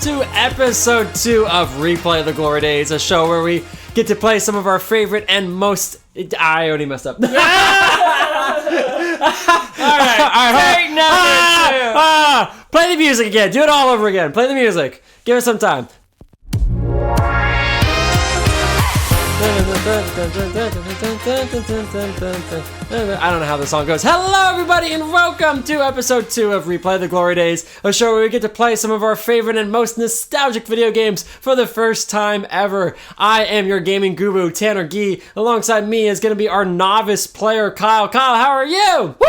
to episode 2 of Replay the Glory Days, a show where we get to play some of our favorite and most... I already messed up. Alright, take number 2. Play the music again. Do it all over again. Play the music. Give us some time. I don't know how the song goes. Hello, everybody, and welcome to episode 2 of Replay the Glory Days, a show where we get to play some of our favorite and most nostalgic video games for the first time ever. I am your gaming guru, Tanner Gee. Alongside me is going to be our novice player, Kyle. Kyle, how are you? Woo!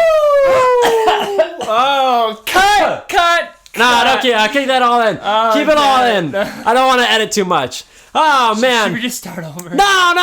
Oh, cut! Nah, don't keep that all in. Keep it all in. I don't want to edit too much. Oh, man. Should we just start over? No.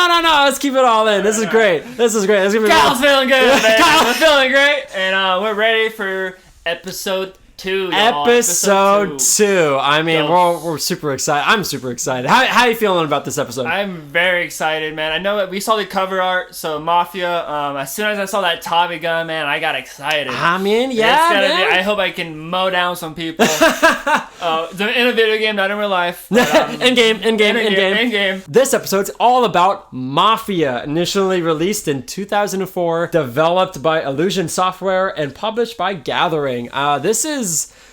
Let's keep it all in. This is great. This is great. Kyle's feeling good, man. Kyle's feeling great. And we're ready for episode 2, y'all. Episode 2. I mean, we're super excited. I'm super excited. How are you feeling about this episode? I'm very excited, man. I know that we saw the cover art, so Mafia. As soon as I saw that Tommy gun, man, I got excited. I mean, yeah, I hope I can mow down some people. In a video game, not in real life. But, in game. This episode's all about Mafia, initially released in 2004, developed by Illusion Software, and published by Gathering. This is...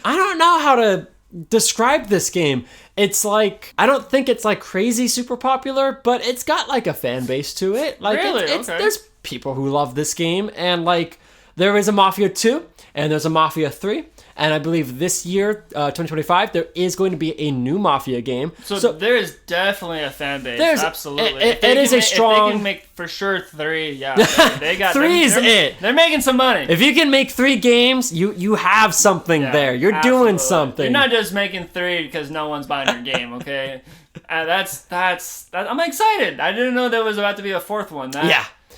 I don't know how to describe this game. It's like... I don't think it's like crazy super popular, but it's got like a fan base to it. Like, really? Okay. There's people who love this game, and like there is a Mafia 2, and there's a Mafia 3. And I believe this year, 2025, there is going to be a new Mafia game. So there is definitely a fan base. Absolutely. It is a strong... If they can make for sure 3, yeah. They got... 3 is it. They're making some money. If you can make 3 games, you have something there. You're doing something. You're not just making 3 because no one's buying your game, okay? That's I'm excited. I didn't know there was about to be a 4th one.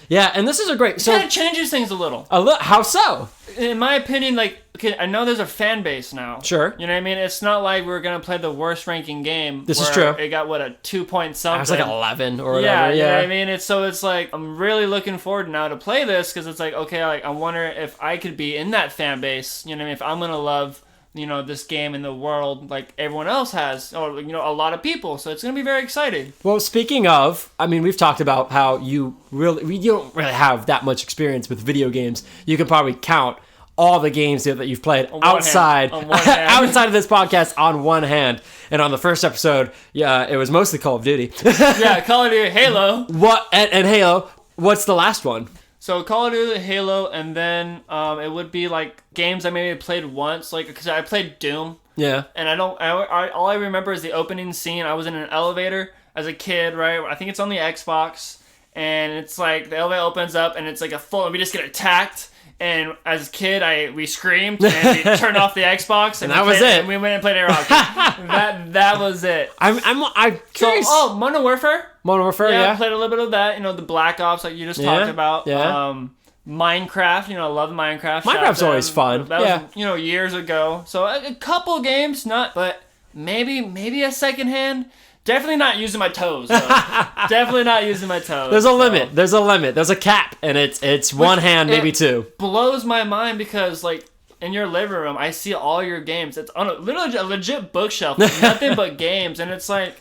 Yeah, and this is a great... So it kind of changes things a little. How so? In my opinion, like, okay, I know there's a fan base now. Sure. You know what I mean? It's not like we're going to play the worst ranking game. This is true. It got, a 2-point something. It was like 11 or whatever. Yeah, you know what I mean? It's like, I'm really looking forward now to play this because it's like, okay, like, I wonder if I could be in that fan base. You know what I mean? If I'm going to love... this game in the world like everyone else has, or, a lot of people. So it's going to be very exciting. Well, speaking of, I mean, we've talked about how you don't really have that much experience with video games. You can probably count all the games that you've played outside of this podcast on one hand. And on the first episode, it was mostly Call of Duty. Yeah, Call of Duty, Halo. And Halo. What's the last one? So Call of Duty, Halo, and then it would be like games I maybe played once, like because I played Doom. Yeah. And all I remember is the opening scene. I was in an elevator as a kid, right? I think it's on the Xbox, and it's like the elevator opens up, and it's like and we just get attacked. And as a kid, we screamed and we turned off the Xbox, and that was it. And we went and played Air Hockey. that was it. I'm curious. So, Modern Warfare. Modern Warfare, yeah. I played a little bit of that. The Black Ops, like you just talked about. Yeah. Minecraft. I love Minecraft. Minecraft's always fun. That was, years ago. So a couple games, but maybe a second hand. Definitely not using my toes, though. Definitely not using my toes. There's a limit. There's a cap, and it's one hand, maybe 2. Blows my mind because, like, in your living room, I see all your games. It's on a legit bookshelf, nothing but games, and it's like,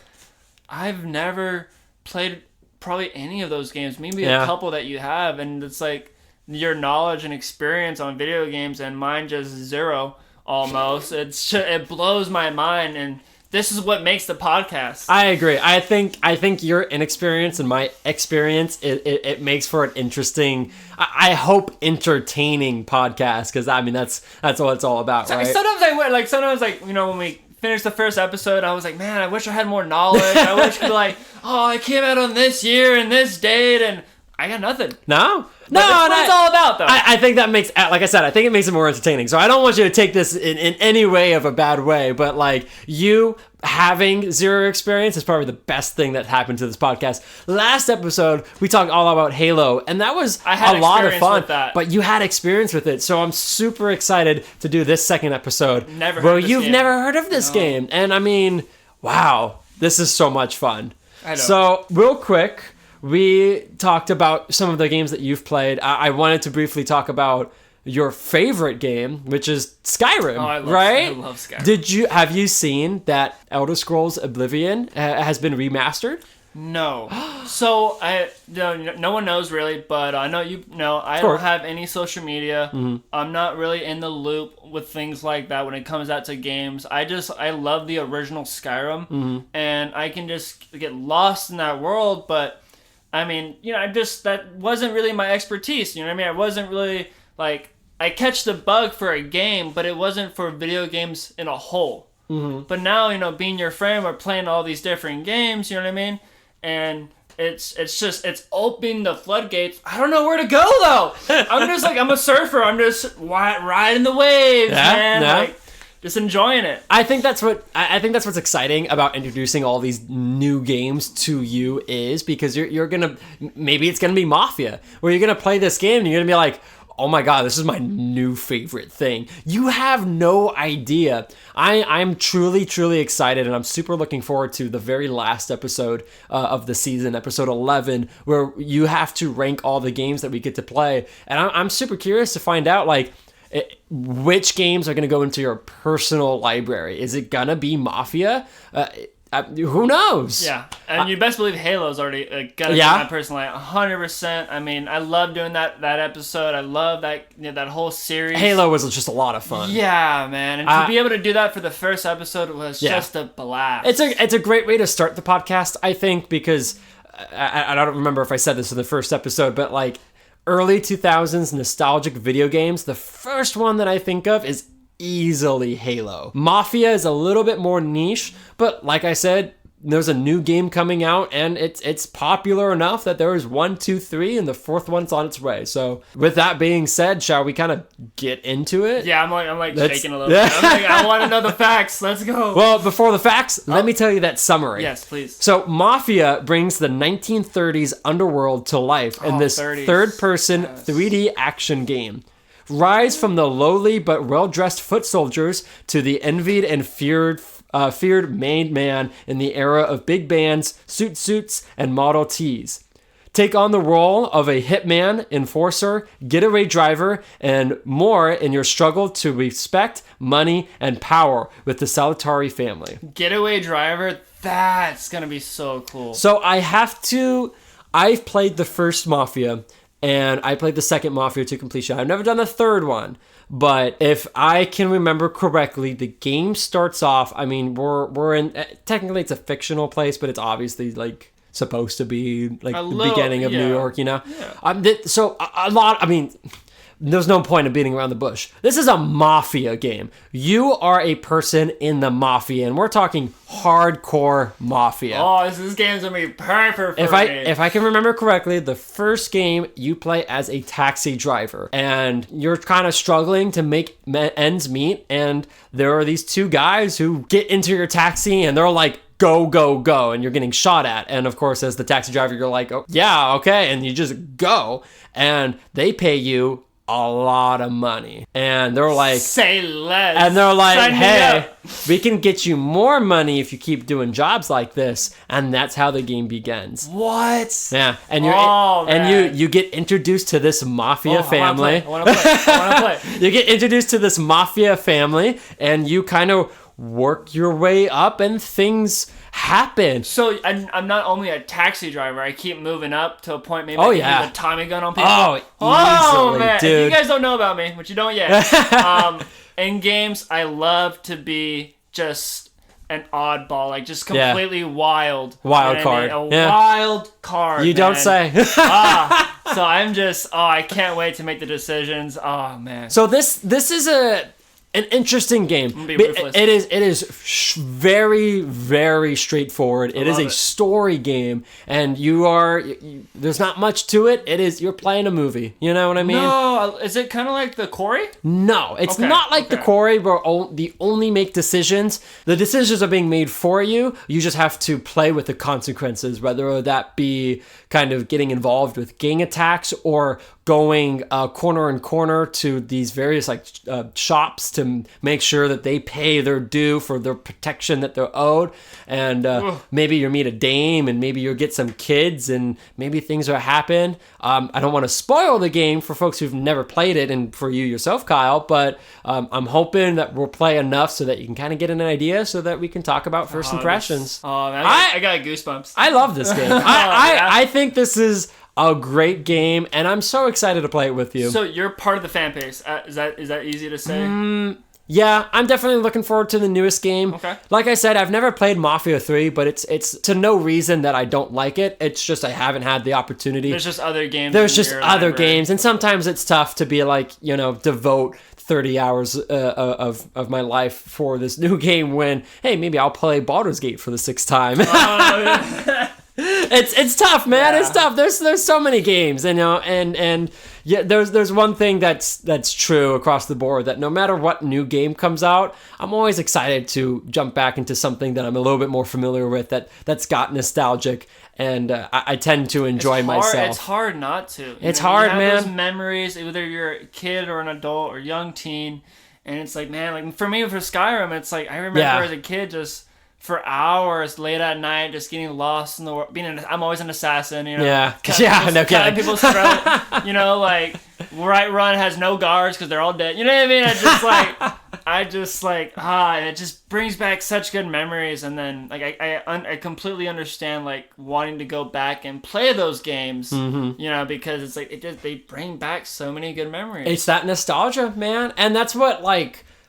I've never played probably any of those games. Maybe a couple that you have, and it's like your knowledge and experience on video games, and mine just 0 almost. It blows my mind, and this is what makes the podcast. I agree. I think your inexperience and my experience, it makes for an interesting, I hope entertaining podcast, because I mean that's what it's all about, right? Sometimes when we finished the first episode, I was like, man, I wish I had more knowledge. I wish I could I came out on this year and this date, and I got nothing. No. That's what it's all about, though. I think that makes, like I said, I think it makes it more entertaining. So I don't want you to take this in any way of a bad way, but like you having 0 experience is probably the best thing that happened to this podcast. Last episode, we talked all about Halo, and that was a lot of fun. But you had experience with it, so I'm super excited to do this second episode. Never heard of this game, and I mean, wow, this is so much fun. I know. So real quick, we talked about some of the games that you've played. I wanted to briefly talk about your favorite game, which is Skyrim, I right? love Skyrim. Have you seen that Elder Scrolls Oblivion has been remastered? No. So no one knows really, but I know you know I don't have any social media. I'm not really in the loop with things like that when it comes out to games. I love the original Skyrim, and I can just get lost in that world. But I mean, that wasn't really my expertise. You know what I mean? I wasn't really like I catch the bug for a game, but it wasn't for video games in a whole. But now being your friend, we're playing all these different games. You know what I mean? And it's opening the floodgates. I don't know where to go though. I'm a surfer. I'm just riding the waves, man. Yeah. Like, just enjoying it. I think that's what's exciting about introducing all these new games to you is because you're gonna maybe it's gonna be Mafia where you're gonna play this game and you're gonna be like, oh my god, this is my new favorite thing. You have no idea. I'm truly, truly excited, and I'm super looking forward to the very last episode of the season, episode 11, where you have to rank all the games that we get to play. And I'm super curious to find out, like, which games are going to go into your personal library. Is it going to be Mafia? Who knows? Yeah, and you best believe Halo's already got to be my personal 100%. I mean, I love doing that episode. I love that that whole series. Halo was just a lot of fun. Yeah, man, and to be able to do that for the first episode was just a blast. It's a great way to start the podcast, I think, because I don't remember if I said this in the first episode, but like early 2000s nostalgic video games, the first one that I think of is easily Halo. Mafia is a little bit more niche, but like I said, there's a new game coming out and it's popular enough that there is 1, 2, 3 and the fourth one's on its way. So with that being said, shall we kind of get into it? Yeah, I'm like shaking a little bit. I'm like, I want to know the facts. Let's go. Well, before the facts, let me tell you that summary. Yes, please. So Mafia brings the 1930s underworld to life in this 30s. third-person 3D action game. Rise from the lowly but well-dressed foot soldiers to the envied and feared made man in the era of big bands, suits, and Model Ts. Take on the role of a hitman, enforcer, getaway driver, and more in your struggle to respect, money, and power with the Salvatore family. Getaway driver, that's gonna be so cool. So I've played the first Mafia, and I played the second Mafia to completion. I've never done the third one, but if I can remember correctly, the game starts off, I mean, we're in, technically it's a fictional place, but it's obviously like supposed to be like the beginning of New York, Yeah. So a lot, I mean, there's no point in beating around the bush. This is a Mafia game. You are a person in the Mafia, and we're talking hardcore Mafia. Oh, this game's gonna be perfect for me. If I can remember correctly, the first game you play as a taxi driver, and you're kind of struggling to make ends meet, and there are these two guys who get into your taxi, and they're like, go, go, go, and you're getting shot at. And of course, as the taxi driver, you're like, oh, yeah, okay, and you just go, and they pay you a lot of money, and they're like, say less, and they're like, sign hey, we can get you more money if you keep doing jobs like this, and that's how the game begins. What? Yeah, and you get introduced to this Mafia family. I want to play. You get introduced to this Mafia family, and you kind of work your way up, and things happen. So I'm not only a taxi driver, I keep moving up to a point maybe I can use a Tommy gun on people. Easily, man. dude. If you guys don't know about me, which you don't yet, in games I love to be just an oddball, like just completely wild card. Wild card. You don't say. So I'm just I can't wait to make the decisions. Oh man. So this is an interesting game. It is very, very straightforward. It is a story game, and there's not much to it. You're playing a movie. You know what I mean? No, is it kind of like the Quarry? No, it's not like the Quarry where the only make decisions. The decisions are being made for you. You just have to play with the consequences, whether that be kind of getting involved with gang attacks or going corner and corner to these various shops to make sure that they pay their due for their protection that they're owed, and maybe you meet a dame, and maybe you'll get some kids, and maybe things will happen. I don't want to spoil the game for folks who've never played it, and for you yourself, Kyle, but I'm hoping that we'll play enough so that you can kind of get an idea so that we can talk about first impressions. Man, I got goosebumps. I love this game. I think this is a great game, and I'm so excited to play it with you. So you're part of the fan base. Is that easy to say? Yeah, I'm definitely looking forward to the newest game. Okay. Like I said, I've never played Mafia 3, but it's to no reason that I don't like it. It's just I haven't had the opportunity. There's just other games. There's just other games, and sometimes it's tough to be like, devote 30 hours of my life for this new game when, hey, maybe I'll play Baldur's Gate for the 6th time. It's tough, man. Yeah. It's tough. There's so many games, and yeah, there's one thing that's true across the board, that no matter what new game comes out, I'm always excited to jump back into something that I'm a little bit more familiar with, that's got nostalgic, and I tend to enjoy myself. It's hard not to. It's hard, you have man. Those memories, whether you're a kid or an adult or young teen, and it's like, man, like for me, for Skyrim, it's like I remember as a kid just for hours late at night, just getting lost in the world. I'm always an assassin, Yeah, cutting people's throat. Like Run has no guards because they're all dead. You know what I mean? And it just brings back such good memories. And then like I completely understand like wanting to go back and play those games. Because it's like they bring back so many good memories. It's that nostalgia, man, and that's what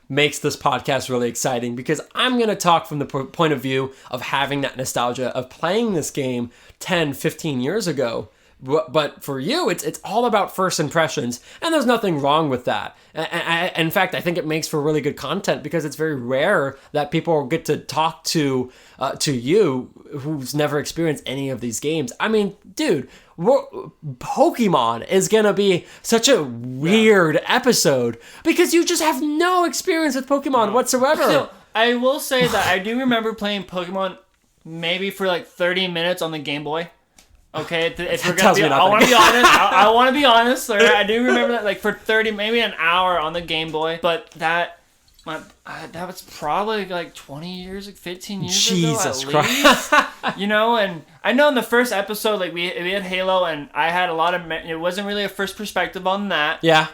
makes this podcast really exciting, because I'm going to talk from the point of view of having that nostalgia of playing this game 10, 15 years ago. But for you, it's all about first impressions, and there's nothing wrong with that. In fact, I think it makes for really good content, because it's very rare that people get to talk to you who's never experienced any of these games. I mean, dude, Pokemon is gonna be such a weird episode because you just have no experience with Pokemon whatsoever. So, I will say that I do remember playing Pokemon maybe for like 30 minutes on the Game Boy. Okay, if we're gonna be, I want to be honest. I want to be honest. I do remember that, like for 30, maybe an hour on the Game Boy. But that was probably like 20 years, like 15 years Jesus ago. Christ. And I know in the first episode, like we had Halo, and I had a lot of. It wasn't really a first perspective on that. Yeah.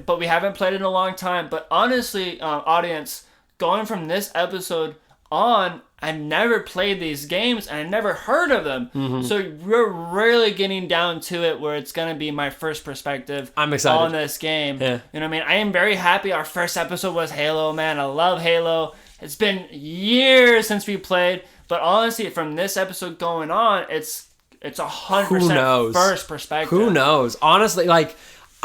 But we haven't played it in a long time. But honestly, audience, going from this episode on, I never played these games and I never heard of them. So we're really getting down to it where it's going to be my first perspective I'm excited on this game. Yeah. You know what I mean? I am very happy our first episode was Halo, man. I love Halo. It's been years since we played, but honestly, from this episode going on, it's 100% first perspective. Who knows? Honestly, like,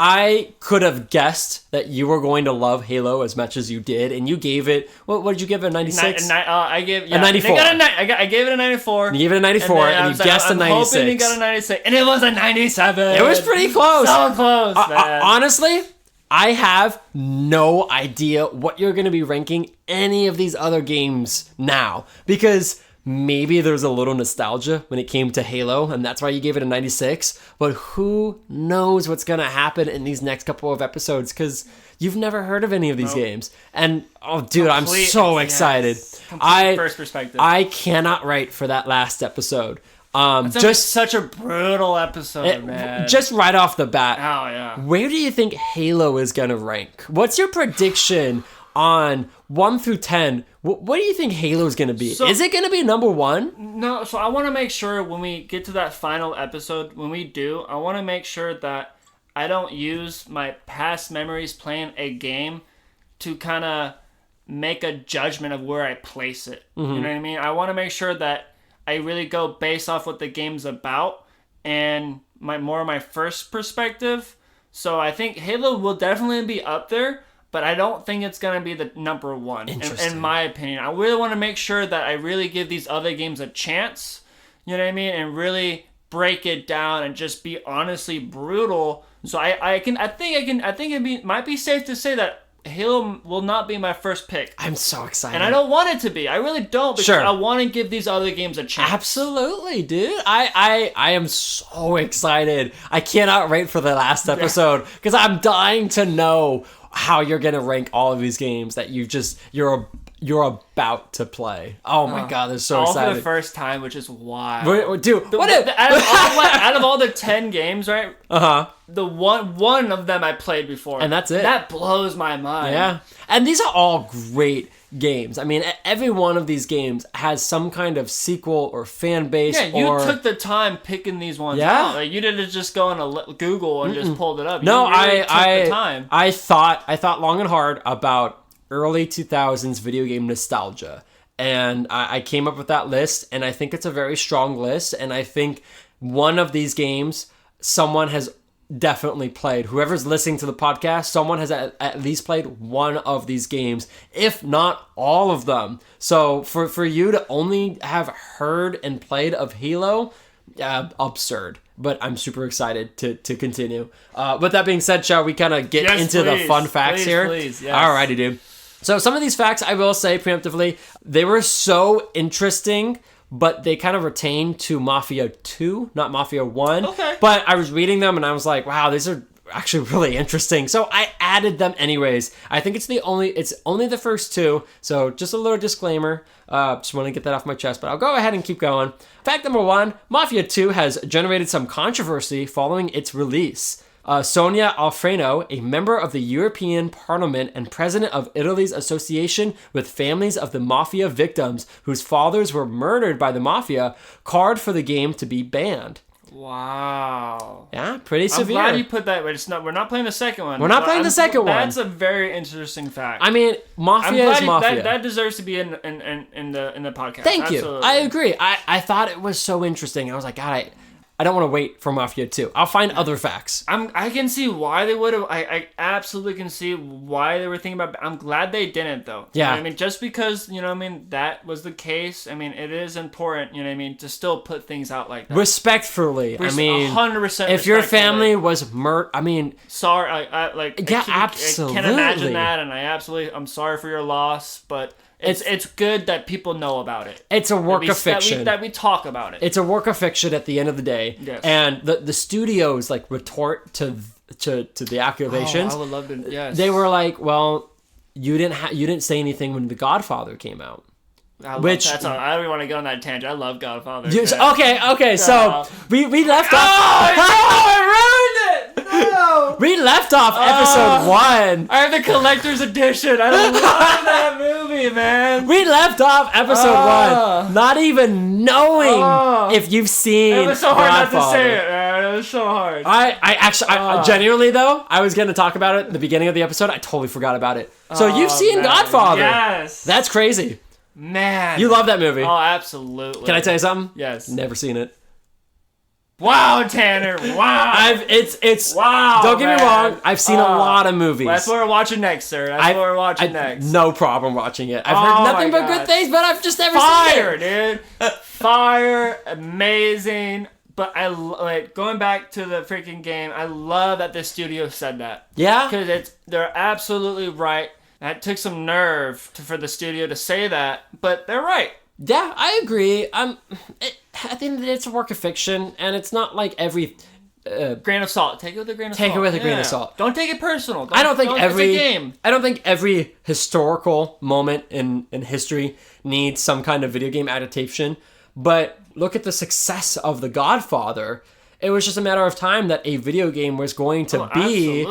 I could have guessed that you were going to love Halo as much as you did, and you gave it. What did you give it? A 96? I gave a 94. I gave it a 94. You gave it a 94, and you guessed a 96. I'm hoping you got a 96, and it was a 97. It was pretty close. So close, man. Honestly, I have no idea what you're going to be ranking any of these other games now, because maybe there's a little nostalgia when it came to Halo, and that's why you gave it a 96. But who knows what's going to happen in these next couple of episodes, because you've never heard of any of these games. And, oh, dude, I'm so excited. First perspective. I cannot wait for that last episode. It's just such a brutal episode, man. Just right off the bat. Oh, yeah. Where do you think Halo is going to rank? What's your prediction on 1 through 10? What do you think Halo's going to be? Is it going to be number 1? No, so I want to make sure when we get to that final episode, when we do, I want to make sure that I don't use my past memories playing a game to kind of make a judgment of where I place it. You know what I mean? I want to make sure that I really go based off what the game's about and my first perspective. So I think Halo will definitely be up there, but I don't think it's going to be the number 1, in my opinion. I really want to make sure that I really give these other games a chance, you know what I mean, and really break it down and just be honestly brutal. So I think it might be safe to say that Halo will not be my first pick. I'm so excited. And I don't want it to be. I really don't, because I want to give these other games a chance. Absolutely, dude. I am so excited. I cannot wait for the last episode, because I'm dying to know how you're going to rank all of these games that you're you're about to play. Oh my god, they're so all excited. for the first time, which is wild. Dude, Out of all the 10 games, right? The one of them I played before, and that's it. That blows my mind. Yeah, and these are all great games. I mean, every one of these games has some kind of sequel or fan base. Yeah, you took the time picking these ones out. Like, you didn't just go on Google and just pulled it up. No, you really took the time. I thought long and hard about early 2000s video game nostalgia, and I came up with that list, and I think it's a very strong list, and I think one of these games someone has definitely played. Whoever's listening to the podcast, someone has at least played one of these games, if not all of them. So for you to only have heard and played of Halo, absurd. But I'm super excited to continue. With that being said, shall we kind of get into the fun facts here? Please, yes. Alrighty, dude. So some of these facts, I will say preemptively, they were so interesting, but they kind of retain to Mafia 2, not Mafia 1. Okay. But I was reading them and I was like, wow, these are actually really interesting. So I added them anyways. I think it's only the first two. So just a little disclaimer. Just want to get that off my chest, but I'll go ahead and keep going. Fact number 1, Mafia 2 has generated some controversy following its release. Sonia Alfreno, a member of the European Parliament and president of Italy's Association with Families of the Mafia Victims, whose fathers were murdered by the Mafia, called for the game to be banned. Wow. Yeah, pretty severe. I'm glad you put that. But we're not playing the second one. We're not playing the second one. That's a very interesting fact. I mean, Mafia is Mafia. That deserves to be in the podcast. Thank you. Absolutely. I agree. I thought it was so interesting. I was like, God, I don't want to wait for Mafia 2. I'll find other facts. I can see why they would have. I absolutely can see why they were thinking about. I'm glad they didn't though. Yeah. You know what I mean, just because that was the case. I mean, it is important. You know what I mean, to still put things out like that. Respectfully. I mean, 100%. If your family was murdered, I mean, sorry. absolutely. I can imagine that, and I'm sorry for your loss, but. It's good that people know about it. It's a work of fiction. That we talk about it. It's a work of fiction at the end of the day. Yes. And the studios retort to the accusations. I would love to. Yes. They were like, well, you didn't say anything when The Godfather came out. I don't even want to go on that tangent. I love Godfather. Okay. So we left off. Oh no! I ruined it. No. We left off episode 1. I have the collector's edition. I love that movie, man. We left off episode 1, not even knowing if you've seen Godfather. It was so hard not to say it, man. It was so hard. I genuinely though, I was going to talk about it at the beginning of the episode. I totally forgot about it. So you've seen Godfather. Yes. That's crazy. Man. You love that movie. Oh, absolutely. Can I tell you something? Yes. Never seen it. Wow, Tanner. Wow. It's wow. Don't get me wrong. I've seen a lot of movies. That's what we're watching next, sir. That's what we're watching next. No problem watching it. I've heard nothing but good things, but I've just never seen it. Dude. Fire, amazing. But I like going back to the freaking game. I love that the studio said that. Yeah. Because they're absolutely right. That took some nerve for the studio to say that, but they're right. Yeah, I agree. At the end of the day, it's a work of fiction, and it's not like every grain of salt. Take it with a grain of salt. Take it with a grain of salt. Don't take it personal. I don't think every it's a game. I don't think every historical moment in history needs some kind of video game adaptation. But look at the success of The Godfather. It was just a matter of time that a video game was going to be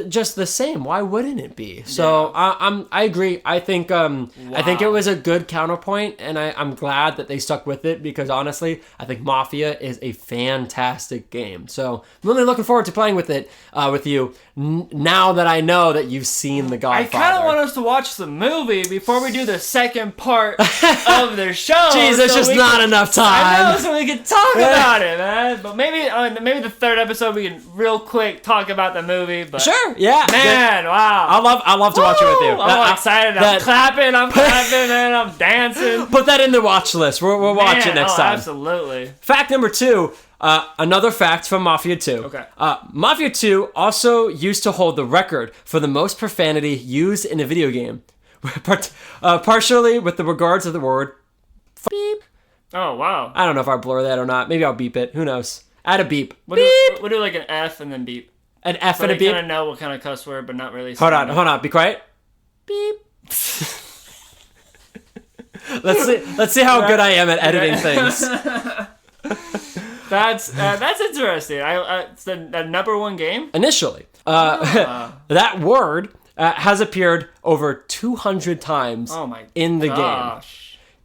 just the same. Why wouldn't it be? So I agree. I think it was a good counterpoint, and I'm glad that they stuck with it because honestly, I think Mafia is a fantastic game. So I'm really looking forward to playing with it with you now that I know that you've seen The Godfather. I kind of want us to watch the movie before we do the second part of the show. Jeez, there's just not enough time. I know, so we can talk about it, man. But maybe the third episode we can real quick talk about the movie. But sure, yeah, man, wow, I love to watch it with you. I'm excited. I'm clapping, man. I'm dancing. Put that in the watch list. We'll watch it next time. Absolutely. Fact number 2. Another fact from Mafia 2. Okay. Mafia 2 also used to hold the record for the most profanity used in a video game, partially with the regards of the word beep. Oh, wow. I don't know if I'll blur that or not. Maybe I'll beep it. Who knows? Add a beep. We'll do like an F and then beep. An F so and a beep? kind of know what kind of cuss word, but not really. Hold on. Be quiet. Beep. Let's see how good I am at editing things. That's interesting. It's the number one game Initially, that word has appeared over 200 times in the game.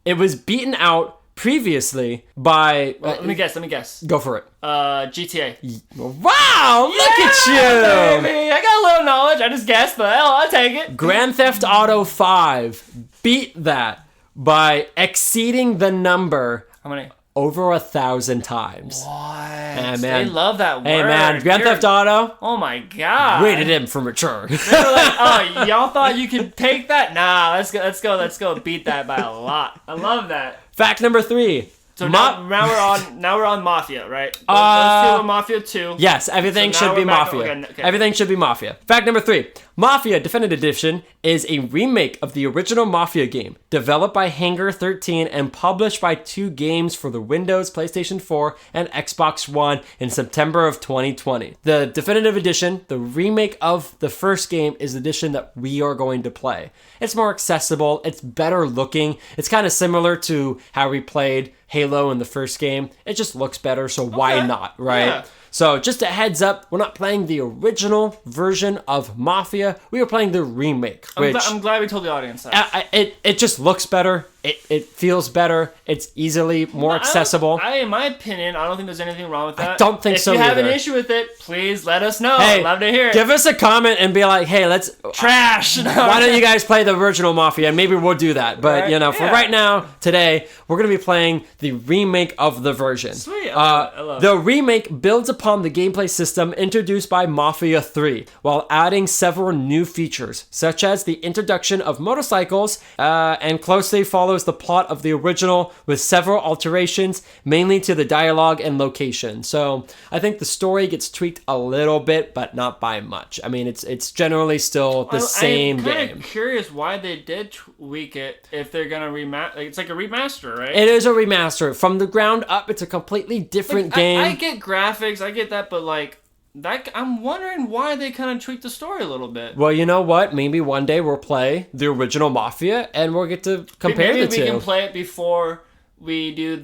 It was beaten out previously by... let me guess. Go for it. GTA. Wow, look at you! Baby. I got a little knowledge. I just guessed, but hell, I'll take it. Grand Theft Auto 5 beat that by exceeding the number... How many? Over 1,000 times. What? Man. They love that word. Hey, man. Grand Theft Auto. Oh, my God. Rated M for mature. They were like, oh, y'all thought you could take that? Nah, let's go beat that by a lot. I love that. Fact number 3. So now we're on Mafia, right? Those two were Mafia 2. Yes, everything should be Mafia. Okay. Everything should be Mafia. Fact number 3. Mafia Definitive Edition is a remake of the original Mafia game, developed by Hangar 13 and published by 2 Games for the Windows, PlayStation 4, and Xbox One in September of 2020. The Definitive Edition, the remake of the first game, is the edition that we are going to play. It's more accessible, it's better looking, it's kind of similar to how we played Halo in the first game. It just looks better, so why not, right? Yeah. So just a heads up, we're not playing the original version of Mafia. We are playing the remake. I'm glad we told the audience that. It just looks better. It feels better. It's easily more accessible. In my opinion, I don't think there's anything wrong with that. I don't think so If you have either. an issue with it, please let us know. Hey, I'd love to hear it. Give us a comment and be like, hey, let's... Trash! Why don't you guys play the original Mafia? And maybe we'll do that. But, Right? for right now, today, we're going to be playing the remake of the version. Sweet. I love it. The remake builds upon the gameplay system introduced by Mafia 3, while adding several new features, such as the introduction of motorcycles, and closely follows the plot of the original with several alterations, mainly to the dialogue and location. So I think the story gets tweaked a little bit, but not by much. I mean, it's generally still the same game. I'm kind of curious why they did tweak it if they're gonna remaster. It's like a remaster, right? It is a remaster. From the ground up, it's a completely different game. I get graphics, I get that, but like that, I'm wondering why they kind of tweaked the story a little bit. Well, you know what? Maybe one day we'll play the original Mafia and we'll get to compare the two. Maybe we can play it before we do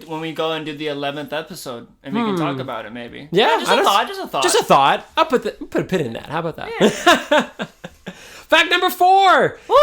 when we go and do the 11th episode, and we can talk about it. Maybe. Yeah, just a thought. Just a thought. I'll put a pin in that. How about that? Yeah. Fact number 4. Woo,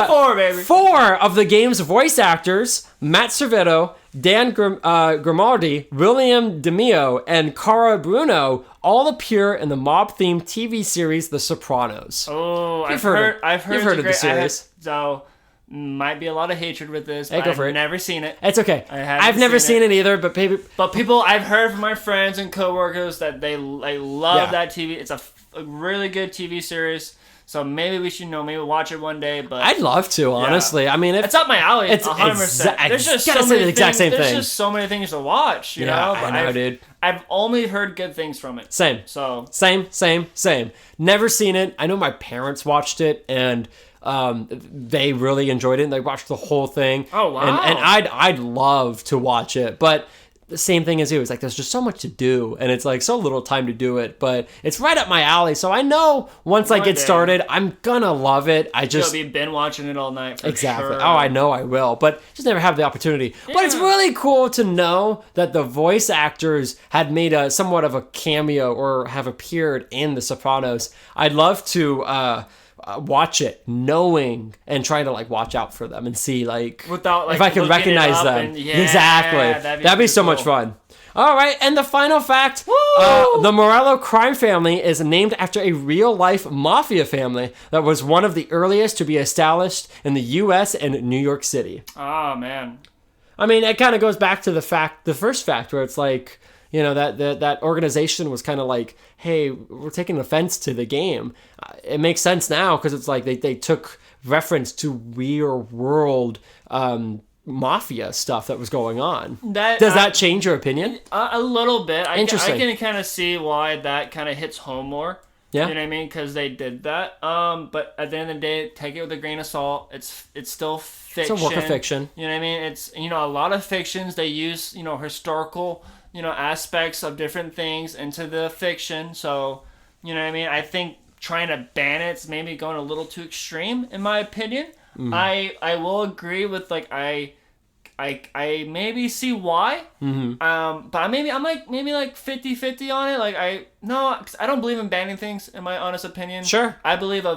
4, baby. 4 of the game's voice actors, Matt Servetto, Dan Grimaldi, William DeMeo, and Cara Bruno, all appear in the mob-themed TV series The Sopranos. Oh, I've heard of the series. So might be a lot of hatred with this. Hey, go for I've never seen it. It's okay. I've never seen it either, but maybe. But people, I've heard from my friends and coworkers that they love that TV. It's a really good TV series. So maybe we should maybe watch it one day. But I'd love to, honestly. I mean, it's up my alley. It's 100%. There's just so many things. There's just so many things to watch. You know. But I know, dude. I've only heard good things from it. Same. So same. Never seen it. I know my parents watched it and. They really enjoyed it and they watched the whole thing. Oh wow! And I'd love to watch it, but the same thing as you. It's like there's just so much to do, and it's like so little time to do it. But it's right up my alley, so I know once I get started, I'm gonna love it. You'll be binge watching it all night. Exactly. Sure. Oh, I know I will, but just never have the opportunity. Yeah. But it's really cool to know that the voice actors had made a somewhat of a cameo or have appeared in The Sopranos. I'd love to. Watch it knowing and trying to watch out for them and see without if I can recognize them. Exactly. That'd be so much fun. All right, and the final fact, the Morello crime family is named after a real-life mafia family that was one of the earliest to be established in the U.S. and New York City. Oh, man. I mean, it kind of goes back to the first fact, where it's like, that organization was kind of like, hey, we're taking offense to the game. It makes sense now because it's like they took reference to real world mafia stuff that was going on. Does that change your opinion? A little bit. Interesting. I can kind of see why that kind of hits home more. Yeah. You know what I mean? Because they did that. But at the end of the day, take it with a grain of salt. It's still fiction. It's a work of fiction. You know what I mean? It's, a lot of fictions, they use, historical, aspects of different things into the fiction. So, you know what I mean? I think trying to ban it's maybe going a little too extreme, in my opinion. I will agree with, like, I maybe see why. But I'm like maybe like 50-50 on it. Like, 'cause I don't believe in banning things, in my honest opinion. Sure. I believe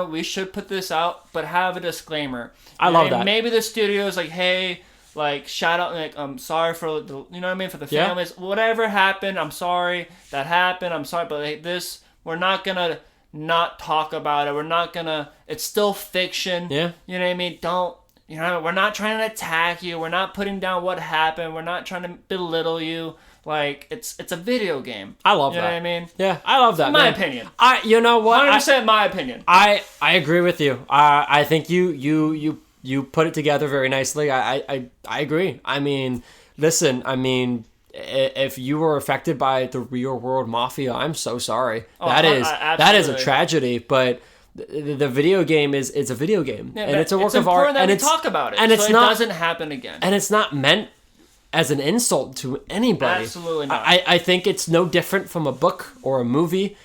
we should put this out, but have a disclaimer. I love that. Maybe the studio's like, hey, like, shout out, like, I'm sorry for the, you know what I mean, for the families. Whatever happened, I'm sorry that happened. I'm sorry, but like, this, we're not gonna not talk about it. We're not gonna. It's still fiction. Yeah. You know what I mean? We're not trying to attack you. We're not putting down what happened. We're not trying to belittle you. Like, it's a video game. I love that. You know what I mean? Yeah, I love that. My opinion. You know what? 100% my opinion. I agree with you. I think you put it together very nicely. I agree. I mean, listen. I mean, if you were affected by the real world Mafia, I'm so sorry. That is a tragedy. But the video game it's a video game, and it's a work of art, and it's talk about it, and so it doesn't happen again. And it's not meant as an insult to anybody. Absolutely not. I think it's no different from a book or a movie.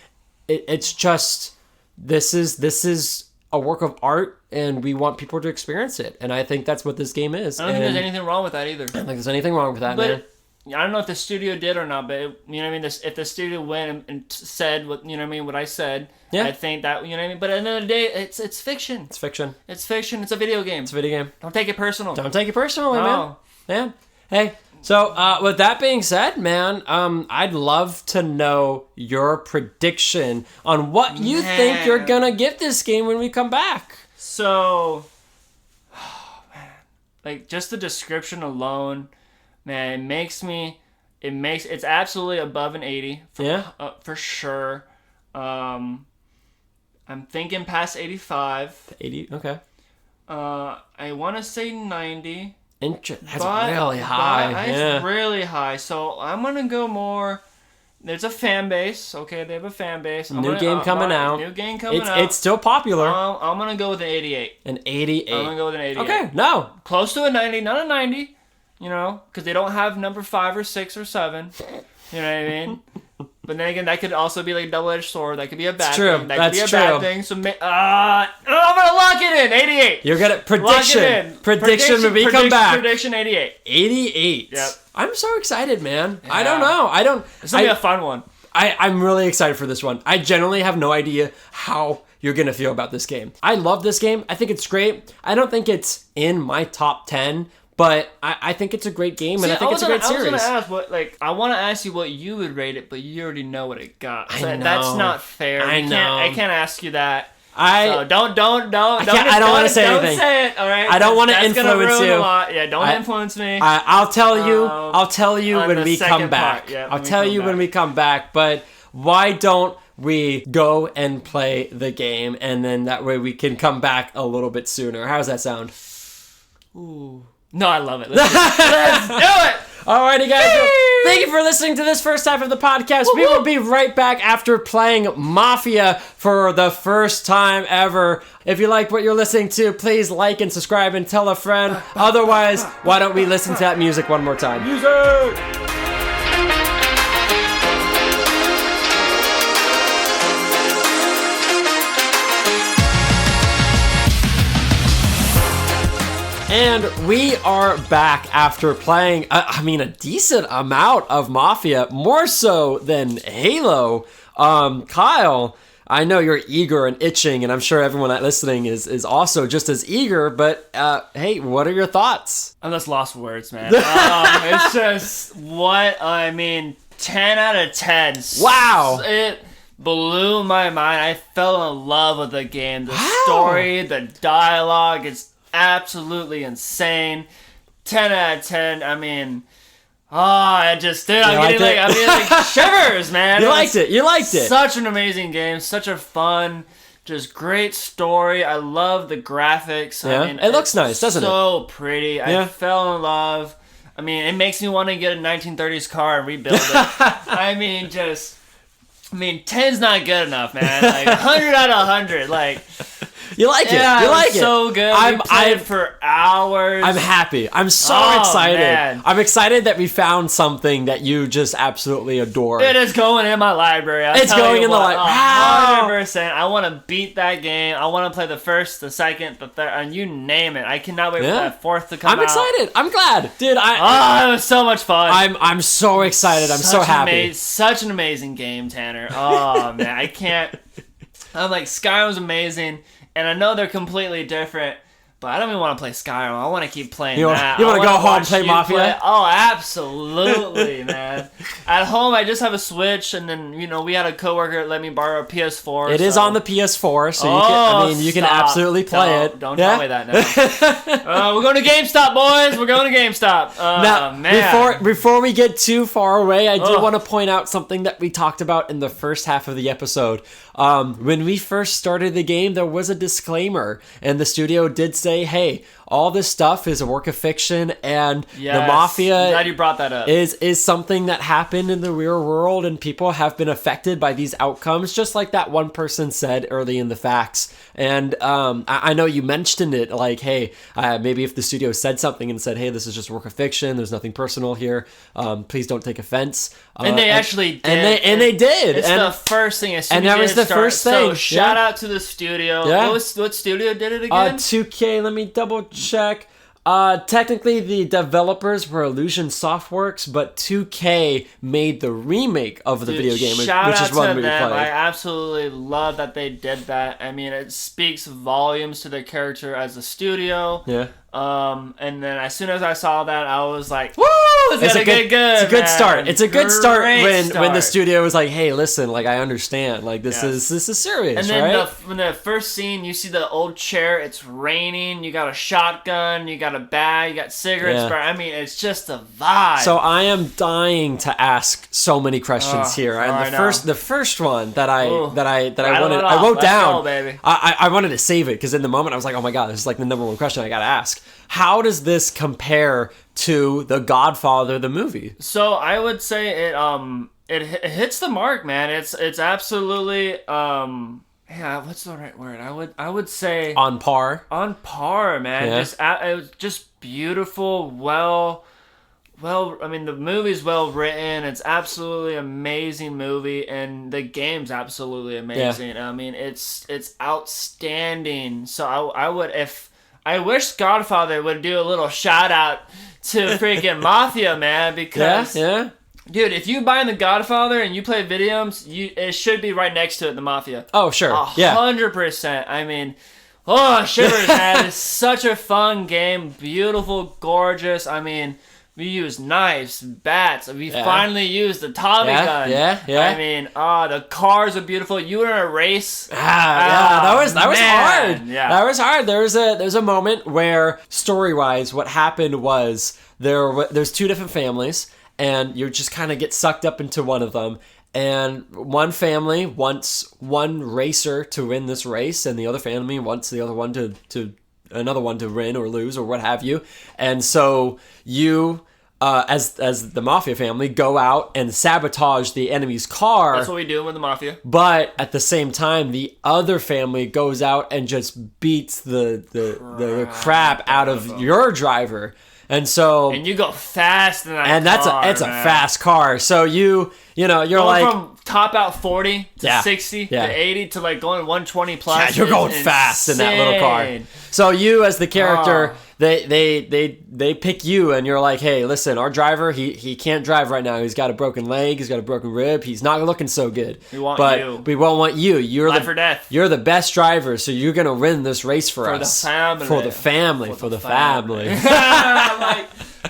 It's just this is a work of art, and we want people to experience it. And I think that's what this game is. I don't think there's anything wrong with that either. I don't think there's anything wrong with that, man. I don't know if the studio did or not, but you know what I mean. If the studio went and said what, you know what I mean, what I said, I think that, you know what I mean. But at the end of the day, it's fiction. It's fiction. It's fiction. It's a video game. It's a video game. Don't take it personal. Don't take it personally, man. Yeah. Hey. So with that being said, man, I'd love to know your prediction on what you think you're gonna give this game when we come back. So, like, just the description alone. Man, it's absolutely above an 80. For sure. I'm thinking past 85. 80, okay. I want to say 90. That's really high. It's really high. So I'm going to go more. There's a fan base. Okay, they have a fan base. New game coming out. It's still popular. I'm going to go with an 88. An 88. I'm going to go with an 88. Okay, no. Close to a 90, not a 90. You know, because they don't have number 5 or 6 or 7. You know what I mean? But then again, that could also be like a double-edged sword. That could be a bad thing. That could be a bad thing. So, I'm going to lock it in. 88. You're going to prediction when we come back. Prediction 88. 88. Yep. I'm so excited, man. Yeah. I don't know. It's going to be a fun one. I'm really excited for this one. I genuinely have no idea how you're going to feel about this game. I love this game. I think it's great. I don't think it's in my top 10, but I think it's a great game, and I think it's a great series. I want to ask you what you would rate it, but you already know what it got. So I know. That's not fair. I can't ask you that. So don't I don't want to say anything. Don't say it, all right? I don't want to influence you. Yeah, don't influence me. I'll tell you when we come back. I'll tell you when we come back, but why don't we go and play the game, and then that way we can come back a little bit sooner. How does that sound? Ooh. No, I love it. Let's do it. Alrighty, guys. So thank you for listening to this first half of the podcast. We will be right back after playing Mafia for the first time ever. If you like what you're listening to, please like and subscribe and tell a friend. Otherwise, why don't we listen to that music one more time? Music! And we are back after playing, a decent amount of Mafia, more so than Halo. Kyle, I know you're eager and itching, and I'm sure everyone that listening is also just as eager, but hey, what are your thoughts? I'm just lost words, man. It's just 10 out of 10. Wow. It blew my mind. I fell in love with the game. The story, the dialogue, it's absolutely insane. 10 out of 10. I mean, I'm getting like shivers, man. You liked it. Such an amazing game. Such a fun, just great story. I love the graphics. Yeah. I mean, it looks nice, doesn't it? So pretty. Yeah. I fell in love. I mean, it makes me want to get a 1930s car and rebuild it. 10's not good enough, man. Like 100 out of 100. Like, You like it. Yeah, You like it was so good. We played for hours. I'm happy. I'm so excited. Man. I'm excited that we found something that you just absolutely adore. It is going in my library. It's going in the library. 100%. I want to beat that game. I want to play the first, the second, the third, and you name it. I cannot wait for that fourth to come out. I'm excited. I'm glad, dude. It was so much fun. I'm so excited. I'm so happy. Such an amazing game, Tanner. Oh man, I can't. I'm like, Skyrim's amazing, and I know they're completely different, but I don't even want to play Skyrim. I want to keep playing that. You want to go home and play Mafia? Oh, absolutely, man. At home, I just have a Switch, and then, we had a coworker that let me borrow a PS4. It is on the PS4, so you can absolutely play it. Don't tell me that now. We're going to GameStop, boys. We're going to GameStop. Now, man. Before we get too far away, I do want to point out something that we talked about in the first half of the episode. When we first started the game, there was a disclaimer, and the studio did say, hey, all this stuff is a work of fiction, and the Mafia I'm glad you brought that up. is something that happened in the real world, and people have been affected by these outcomes, just like that one person said early in the facts. And I know you mentioned it, like, hey, maybe if the studio said something and said, hey, this is just a work of fiction, there's nothing personal here, please don't take take offense. And they actually did. And they did. It's the first thing. And that was the first thing. So shout out to the studio. Yeah. What studio did it again? 2K. Let me double check. Technically, the developers were Illusion Softworks, but 2K made the remake of the video game, which is one we played. I absolutely love that they did that. I mean, it speaks volumes to their character as a studio. Yeah. And then as soon as I saw that, I was like, "Woo! It's gonna get good. It's a good start. It's a good start when start. the studio was like, "Hey, listen, like I understand, like this is serious." And then right? when the first scene, you see the old chair. It's raining. You got a shotgun. You got a bag. You got cigarettes. Yeah. I mean, it's just a vibe. So I am dying to ask so many questions here. And the first one that I wrote down. Go, baby. I wanted to save it because in the moment I was like, "Oh my god, this is like the number one question I gotta ask." How does this compare to The Godfather, the movie? So I would say it hits the mark, man. It's absolutely what's the right word? I would say on par. On par, man. Yeah. It was just beautiful, I mean, the movie's well written. It's absolutely amazing movie, and the game's absolutely amazing. Yeah. I mean, it's outstanding. So I wish Godfather would do a little shout out to freaking Mafia, man, because dude, if you buy the Godfather and you play video games, it should be right next to it, the Mafia. Oh, sure. 100%. I mean, shivers, man. It's such a fun game. Beautiful, gorgeous. I mean, we use knives, bats. We finally used the Tommy gun. Yeah. I mean, the cars are beautiful. You were in a race. That was hard. Yeah. That was hard. There's a moment where story-wise, what happened was there's two different families, and you just kind of get sucked up into one of them. And one family wants one racer to win this race, and the other family wants the other one to another one to win or lose or what have you. And so you, as the Mafia family, go out and sabotage the enemy's car. That's what we do with the Mafia. But at the same time, the other family goes out and just beats the crap out of your driver. And you go fast in that car. And it's a fast car. So you're going like from top out 40 to 60 to 80 to like going 120 plus. Yeah, you're going fast in that little car. So you as the character, they pick you, and you're like, hey, listen, our driver, he can't drive right now. He's got a broken leg, he's got a broken rib, he's not looking so good. We want you. We won't want you. You're life or death. You're the best driver, so you're gonna win this race for us. For the family. Like,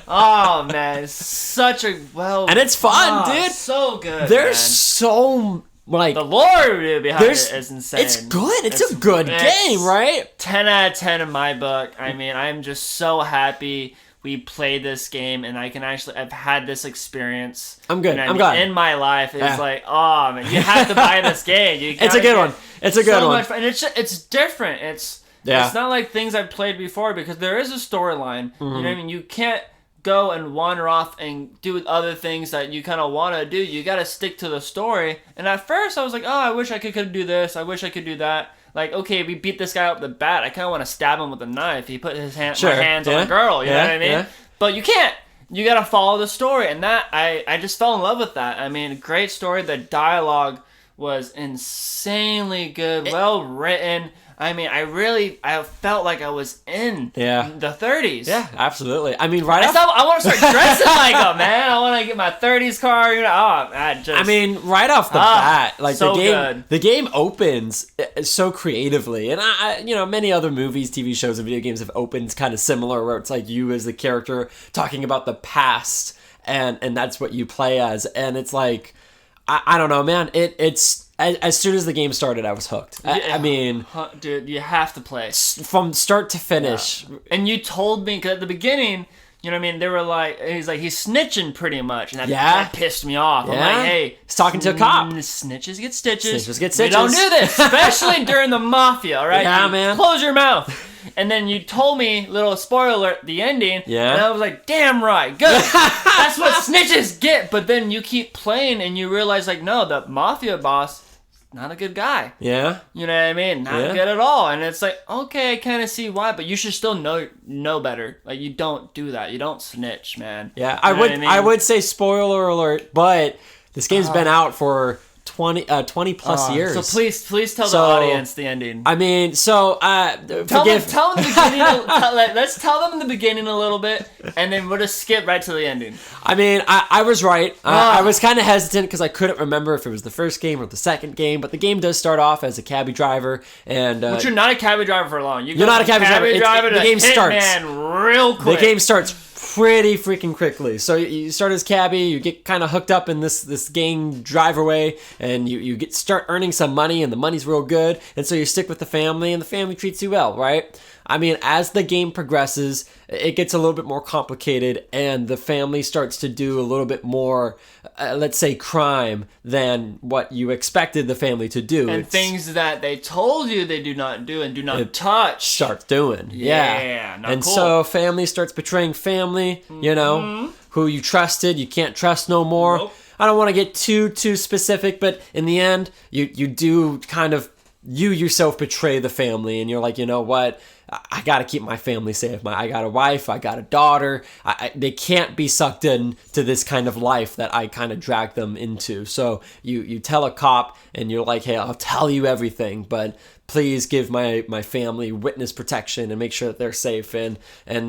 oh man, it's such a and it's fun, dude. So good. There's so like the lore behind it is insane. It's good. It's a good game, right? 10 out of 10 in my book. I mean, I'm just so happy we played this game, and I've had this experience. I'm good. I'm glad. In my life, it's like, oh man, you have to buy this game. It's a good one. It's a good one. Much fun. And it's different. It's not like things I've played before, because there is a storyline. Mm-hmm. You know what I mean? You can't go and wander off and do other things that you kind of want to do. You got to stick to the story. And at first I was like, oh, I wish I could do this. I wish I could do that. like, okay, we beat this guy up with a bat. I kind of want to stab him with a knife. He put his my hands on a girl. You know what I mean? Yeah. But you can't. You got to follow the story. And that, I just fell in love with that. I mean, great story. The dialogue was insanely good. Well written. I mean, I felt like I was in the 30s. Yeah, absolutely. I mean, I want to start dressing like them, man. I want to get my 30s car. You know, I mean, right off the bat, like so the game opens so creatively, and I many other movies, TV shows, and video games have opened kind of similar, where it's like you as the character talking about the past, and that's what you play as, and it's like, I don't know, man. It's as soon as the game started, I was hooked. I mean, dude, you have to play from start to finish. Yeah. And you told me, because at the beginning, you know what I mean, they were like, he's snitching pretty much, and that pissed me off. I'm like, hey, he's talking to a cop. Snitches get stitches. Snitches get stitches. We don't do this, especially during the Mafia, all right? Yeah, man. Close your mouth. And then you told me, little spoiler alert, the ending. Yeah. And I was like, damn right, good. That's what snitches get. But then you keep playing and you realize, like, no, the Mafia boss, not a good guy. Yeah. You know what I mean? Not good at all. And it's like, okay, I kind of see why, but you should still know better. Like, you don't do that. You don't snitch, man. Yeah, You know I would say spoiler alert, but this game's been out for 20 plus years. So please tell the audience the ending. I mean, so tell them the beginning. Let's tell them in the beginning a little bit, and then we'll just skip right to the ending. I mean, I was right. I was kind of hesitant because I couldn't remember if it was the first game or the second game, but the game does start off as a cabbie driver, and but you're not a cabbie driver for long. You're not a cabbie driver. The game starts real quick. The game starts pretty freaking quickly. So you start as cabbie, you get kind of hooked up in this gang driverway, and you start earning some money, and the money's real good, and so you stick with the family, and the family treats you well, right? I mean, as the game progresses, it gets a little bit more complicated, and the family starts to do a little bit more, let's say, crime than what you expected the family to do. And things that they told you they do not do and do not touch. Starts doing. Yeah. Not and cool. so family starts betraying family, who you trusted, you can't trust no more. Nope. I don't want to get too specific, but in the end, you do kind of, you yourself betray the family, and you're like, you know what? I got to keep my family safe. I got a wife, I got a daughter. They can't be sucked in to this kind of life that I kind of dragged them into. So you tell a cop, and you're like, hey, I'll tell you everything, but please give my family witness protection and make sure that they're safe. And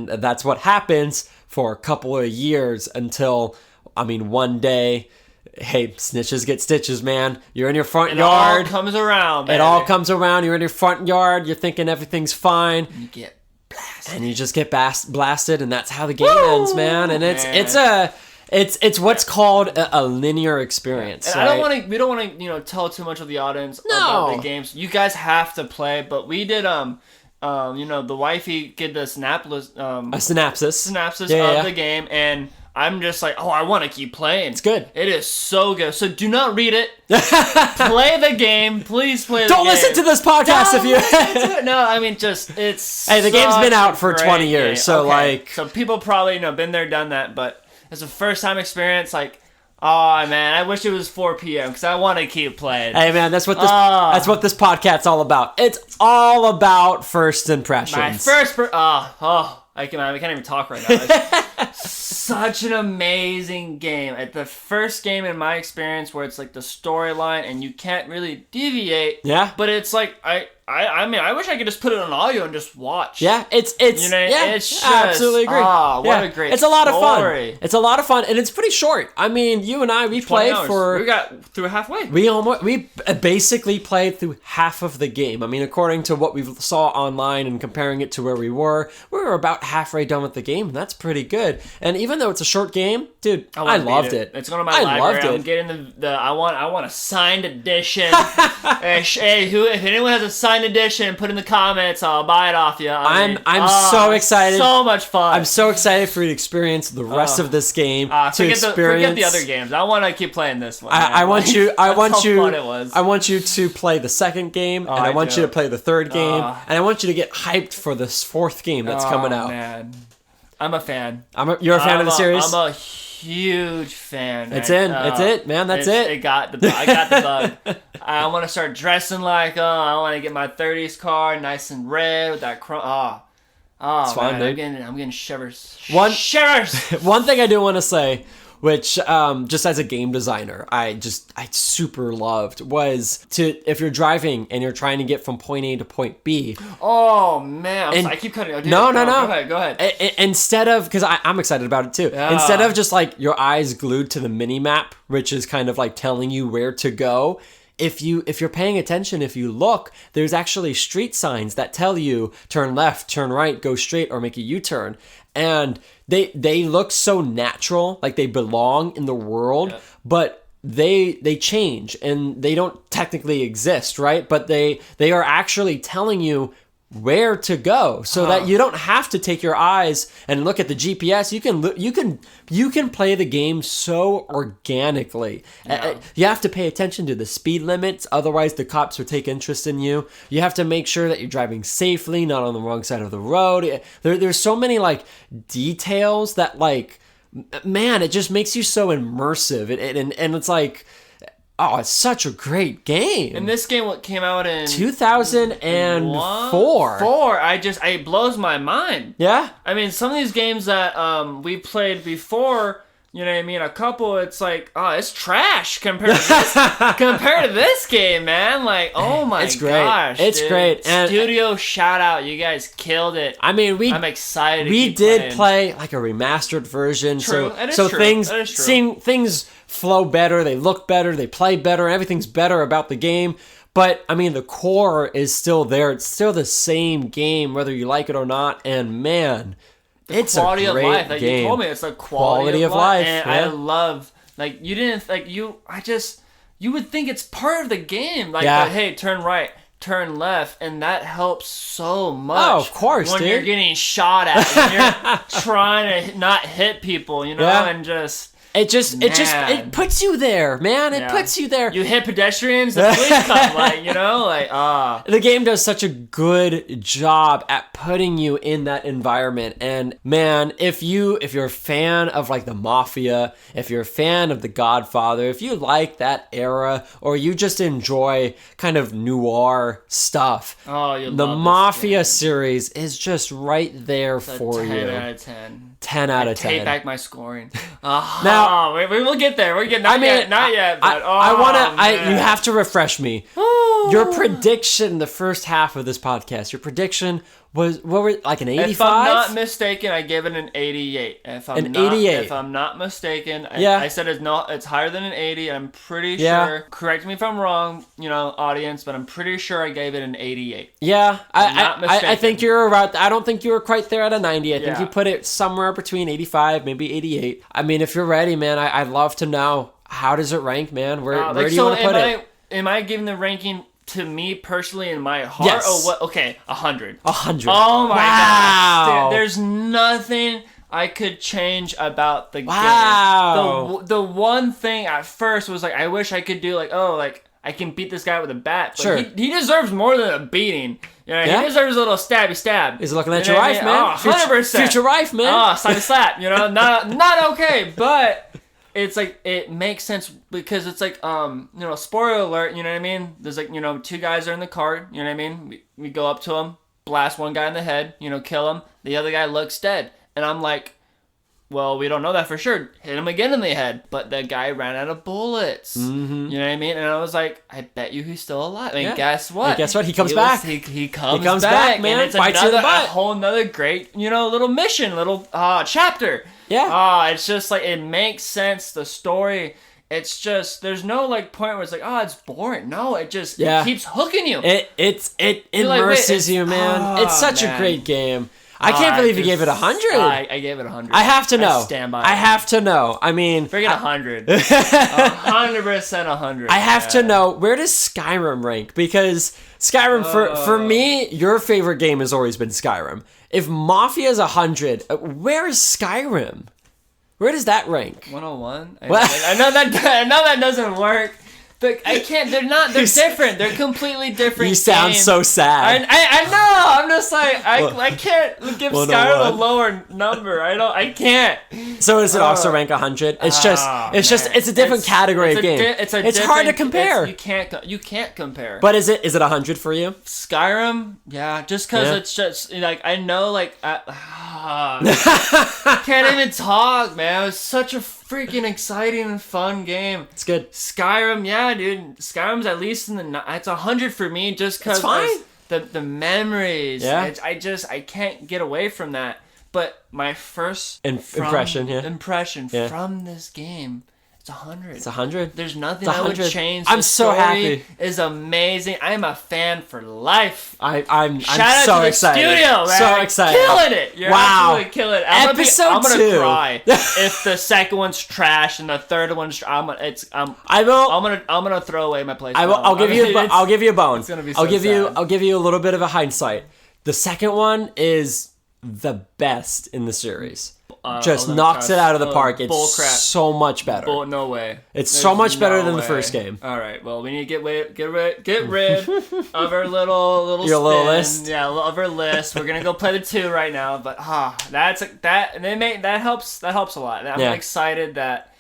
that's what happens for a couple of years until, I mean, one day, hey, snitches get stitches, man. You're in your front yard. It all comes around, baby. It all comes around. You're in your front yard. You're thinking everything's fine. You get blasted. And you just get blasted, and that's how the game ends, man. And it's what's called a linear experience. And right? we don't want to tell too much of the audience about the games. You guys have to play, but we did the wifey did the synopsis a synopsis of the game, and I'm just like, I want to keep playing. It's good. It is so good. So do not read it. Play the game. Please play the game. Don't listen to this podcast if you... No, I mean, it's... Hey, the game's been out for 20 years, so So people probably, been there, done that, but it's a first-time experience, like... Oh, man, I wish it was 4 p.m. because I want to keep playing. Hey, man, that's what this podcast's all about. It's all about first impressions. My first... I can't even talk right now. Such an amazing game. The first game in my experience where it's like the storyline and you can't really deviate. Yeah. But it's like I mean, I wish I could just put it on audio and just watch. Yeah, it's just, I absolutely agree. What a great It's a lot of story. fun. It's a lot of fun, and it's pretty short. I mean, you and I, we played for... We got through halfway. We basically played through half of the game. I mean, according to what we saw online and comparing it to where we were about halfway done with the game. That's pretty good. And even though it's a short game, dude, I loved it. It's going to my library. Loved it. I'm getting I want a signed edition. Hey, if anyone has a signed edition, put in the comments. I'll buy it off you. I'm so excited. So much fun. I'm so excited for you to experience the rest of this game. Forget the other games. I want to keep playing this one. I want you fun it was. I want you to play the second game, and I want you to play the third game, and I want you to get hyped for this fourth game that's coming out. Man. I'm a fan. You're a fan of the series? I'm a huge fan. It's in. It's it, man. That's it. I got the bug. I want to start dressing like I want to get my 30s car nice and red with that chrome. It's fun, dude. I'm getting shivers. Shivers. One thing I do want to say, which just as a game designer, I super loved, was if you're driving and you're trying to get from point A to point B. Oh man, I keep cutting. Oh, dude, no. Go ahead. Instead of, because I'm excited about it too. Yeah. Instead of just like your eyes glued to the mini map, which is kind of like telling you where to go. If you're paying attention, if you look, there's actually street signs that tell you turn left, turn right, go straight, or make a U-turn. And they look so natural, like they belong in the world, but they change and they don't technically exist, right? But they are actually telling you where to go, so that you don't have to take your eyes and look at the GPS. You can play the game so organically. You have to pay attention to the speed limits, otherwise the cops will take interest in you. You have to make sure that you're driving safely, not on the wrong side of the road. There's so many like details that, like, man, it just makes you so immersive. And it's like, oh, it's such a great game. And this game came out in 2004. It blows my mind. Yeah. I mean, some of these games that we played before, you know what I mean? A couple, it's like, oh, it's trash compared to this game, man. Like, oh my it's great. gosh, it's dude. great. And Studio shout out, you guys killed it. I mean, I'm excited. We did play like a remastered version, true. so things flow better, they look better, they play better, everything's better about the game. But I mean, the core is still there. It's still the same game, whether you like it or not. And man, it's quality a great of life. Like game. you told me, it's like quality of life. And yeah. I love, like, you didn't, like, you would think it's part of the game. Like, yeah. but, hey, turn right, turn left, and that helps so much. Oh, of course, when dude. you're getting shot at, when you're trying to not hit people, you know, and just... It puts you there, man. It puts you there. You hit pedestrians, the police come, like, you know, like, The game does such a good job at putting you in that environment. And man, if you're a fan of like the Mafia, if you're a fan of the Godfather, if you like that era, or you just enjoy kind of noir stuff, the Mafia series is just right there for you. 10 out of 10. 10 out of 10. Take back my scoring. Now, we will get there. Not yet. But, you have to refresh me. Your prediction, the first half of this podcast, your prediction was, what were like an 85? If I'm not mistaken, I gave it an 88. If I'm not mistaken, I said it's higher than an 80. I'm pretty sure. Correct me if I'm wrong, you know, audience, but I'm pretty sure I gave it an 88. Yeah, I think you're right. I don't think you were quite there at a 90. I think you put it somewhere between 85, maybe 88. I mean, if you're ready, man, I'd love to know, how does it rank, man? Where do you want to put it? Am I giving the ranking to me personally in my heart? Yes. Oh, what? Okay, 100. 100. Oh my wow. God. There's nothing I could change about the game. The one thing at first was like, I wish I could do like, I can beat this guy with a bat. But sure. He deserves more than a beating. You know, he deserves a little stabby stab. He's looking at your wife, man. Oh, 100%. Future wife, man. Slap slap. You know, not okay, but it's like, it makes sense because it's like, you know, spoiler alert, you know what I mean? There's like, you know, two guys are in the car, you know what I mean? We go up to him, blast one guy in the head, you know, kill him. The other guy looks dead. And I'm like, well, we don't know that for sure. Hit him again in the head. But the guy ran out of bullets. Mm-hmm. You know what I mean? And I was like, I bet you he's still alive. I mean, guess what? And guess what? He comes back. He comes back, man. And it's Bites you in the butt. A whole nother great, you know, little mission, little chapter. Yeah. It's just like, it makes sense. The story, it's just, there's no like point where it's like, it's boring. No, it just it keeps hooking you. It immerses you, man. It's such a great game. I can't believe you gave it 100. I gave it 100. I have to know. I stand by I have to know. I mean, forget 100. 100% 100. I have to know, where does Skyrim rank? Because Skyrim, for me, your favorite game has always been Skyrim. If Mafia is 100, where is Skyrim? Where does that rank? 101. I know that doesn't work. But I can't. They're different. They're completely different. You sound games. so sad. I know. I'm just like I can't give Well, no, Skyrim what? a lower number. I can't. So does it also rank 100? It's just it's a different category of game. It's hard to compare. You can't compare. But is it 100 for you? Skyrim, yeah, just because it's just like I know like can't even talk, man. It was such a freaking exciting and fun game. It's good. Skyrim, yeah, dude. Skyrim's at least in the it's 100 for me just because the memories. Yeah. I can't get away from that. But my first impression from this game. It's 100. It's 100. There's nothing I would change. I'm so happy. Is amazing. I'm a fan for life. I'm Shout out so to the excited. studio, man. So excited. Killing it. You're absolutely killing it. I'm Episode gonna 2. cry if the second one's trash and the third one's. I'm gonna throw away my place. I'll give you a bone. It's gonna be so I'll give you a little bit of a hindsight. The second one is the best in the series. Just knocks it out of the park. It's so much better. No way. It's so much better than the first game. All right. Well, we need to get rid of our little your little list. Yeah, of our list. We're gonna go play the 2 right now. But that helps a lot. I'm excited that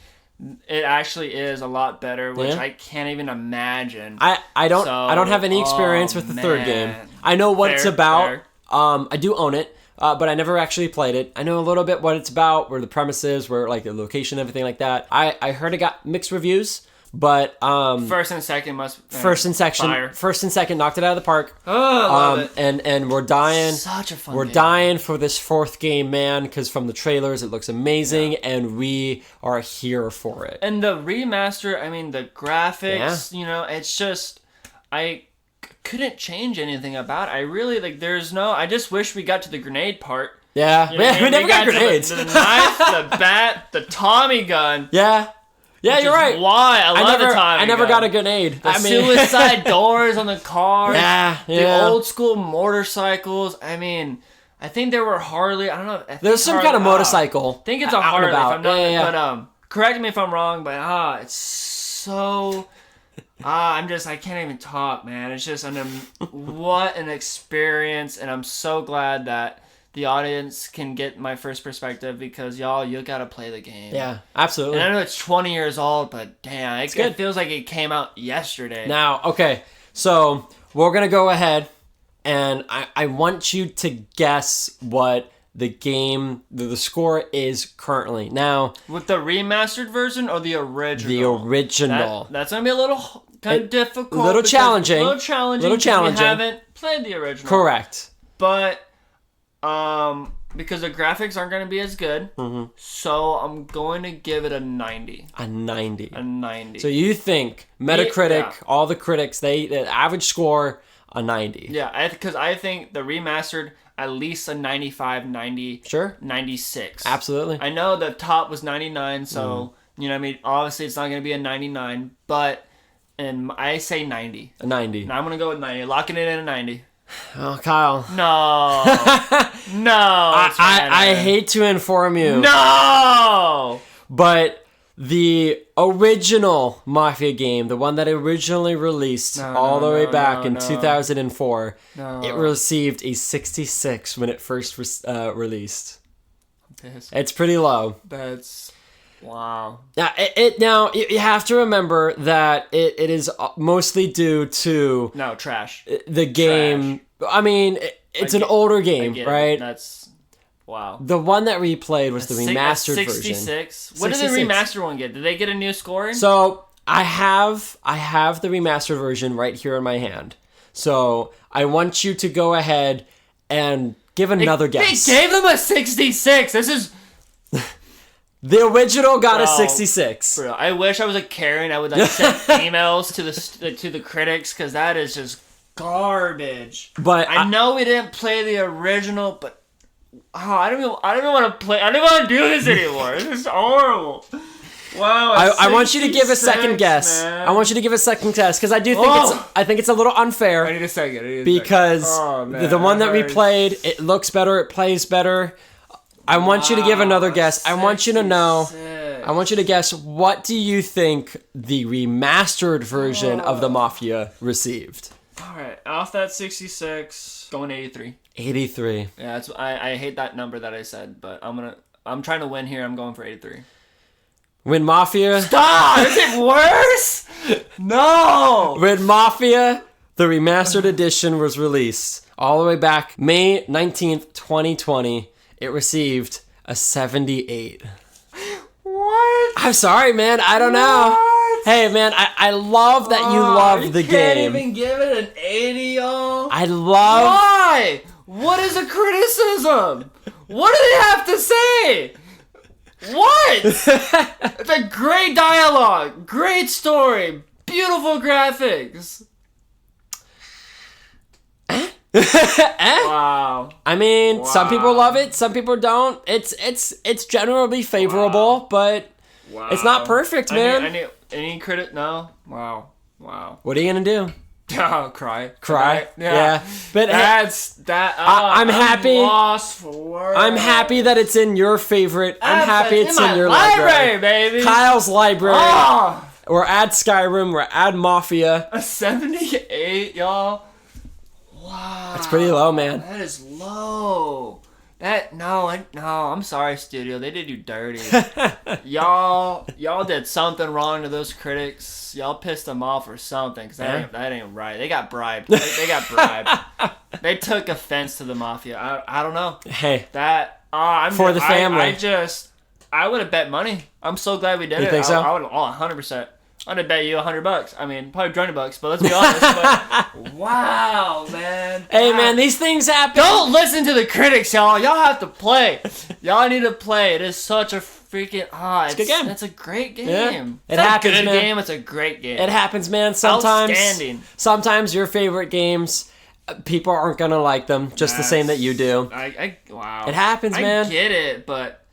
it actually is a lot better, which I can't even imagine. I don't have any experience with the third game. I know what it's about. I do own it. But I never actually played it. I know a little bit what it's about, where the premise is, where like the location, everything like that. I heard it got mixed reviews, but first and second first and second knocked it out of the park. Oh, I love it. And we're dying. Such a fun game. We're dying for this fourth game, man, because from the trailers it looks amazing, and we are here for it. And the remaster, I mean the graphics, it's just I couldn't change anything about it. I really I just wish we got to the grenade part. Yeah, we never got grenades. The knife, the bat, the Tommy gun. Yeah, you're right. Why I love the Tommy gun. I never got a grenade. The suicide doors on the cars. Yeah. The old school motorcycles. I mean, I think there were Harley. I don't know. There's some kind of motorcycle. I think it's a Harley. If I'm not, yeah. But correct me if I'm wrong. But it's so. I can't even talk, man. It's just what an experience, and I'm so glad that the audience can get my first perspective because you gotta play the game. Yeah, absolutely. And I know it's 20 years old, but damn, it feels like it came out yesterday. Now, okay, so we're gonna go ahead, and I want you to guess what the game, the score is currently. Now, with the remastered version or the original? The original. That's gonna be a little kind of difficult. A little challenging. We haven't played the original. Correct. But because the graphics aren't gonna be as good, so I'm going to give it a 90. A 90. A 90. So you think Metacritic, all the critics, the average score a 90. Yeah, because I think the remastered at least a 95, 90, sure, 96. Absolutely. I know the top was 99, so you know what I mean. Obviously, it's not going to be a 99, but I say 90. A 90. Now I'm going to go with 90. Locking it in a 90. Oh, Kyle. No. No. I hate to inform you. No. But the original Mafia game, the one that originally released all the way back in 2004, it received a 66 when it first released. It's pretty low. That's wow. Now you have to remember that it is mostly due to trash. The game. Trash. I mean, it's an older game, right? That's. Wow. The one that we played was the remastered 66? version. 66. What did the remastered one get? Did they get a new scoring? So I have the remastered version right here in my hand. So I want you to go ahead and give another guess. They gave them a 66. This is the original got a 66. Bro, I wish I was a Karen. I would send emails to the critics because that is just garbage. But I know we didn't play the original, but. Oh, I don't even want to play. I don't want to do this anymore. This is horrible. Wow. I want you to give a second guess. Man. I want you to give a second guess because I do think it's a little unfair. I need a second. Because the one that we played, it looks better, it plays better. I want you to give another guess. I want you to know. I want you to guess, what do you think the remastered version of the Mafia received? All right, off that 66. Going 83. 83. Yeah, that's I hate that number that I said, but I'm trying to win here. I'm going for 83. When Mafia... Stop! Is it worse? No! When Mafia, the remastered edition, was released all the way back May 19th, 2020, it received a 78. What? I'm sorry, man. I don't know. What? Hey, man, I love that you love the game. You can't even give it an 80, y'all. I love... Why? What is a criticism? What do they have to say? What? It's a great dialogue, great story, beautiful graphics. Wow. I mean, some people love it, some people don't. It's generally favorable, but it's not perfect, man. I need any credit? No. Wow. What are you gonna do? Oh, cry. Yeah. But that's that. I'm happy. Lost for words. I'm happy that it's in your favorite. I'm happy it's in your library, baby. Kyle's library. Oh. We're at Skyrim. We're at Mafia. A 78, y'all. Wow. That's pretty low, man. That is low. I'm sorry, studio. They did you dirty. y'all did something wrong to those critics. Y'all pissed them off or something, because that ain't right. They got bribed. They got bribed. They took offense to the Mafia. I don't know. Hey. For the family. I would have bet money. I'm so glad we did it. You think so? I would 100%. I'd have bet you $100. I mean, probably $20, but let's be honest. But, wow, man. Hey, man, these things happen. Don't listen to the critics, y'all. Y'all have to play. Y'all need to play. It is such a freaking... it's a good game. It's a great game. Yeah. It's happens, a good game. It's a great game. It happens, man. Outstanding. Sometimes your favorite games, people aren't going to like them just the same that you do. Wow. It happens, man. I get it, but...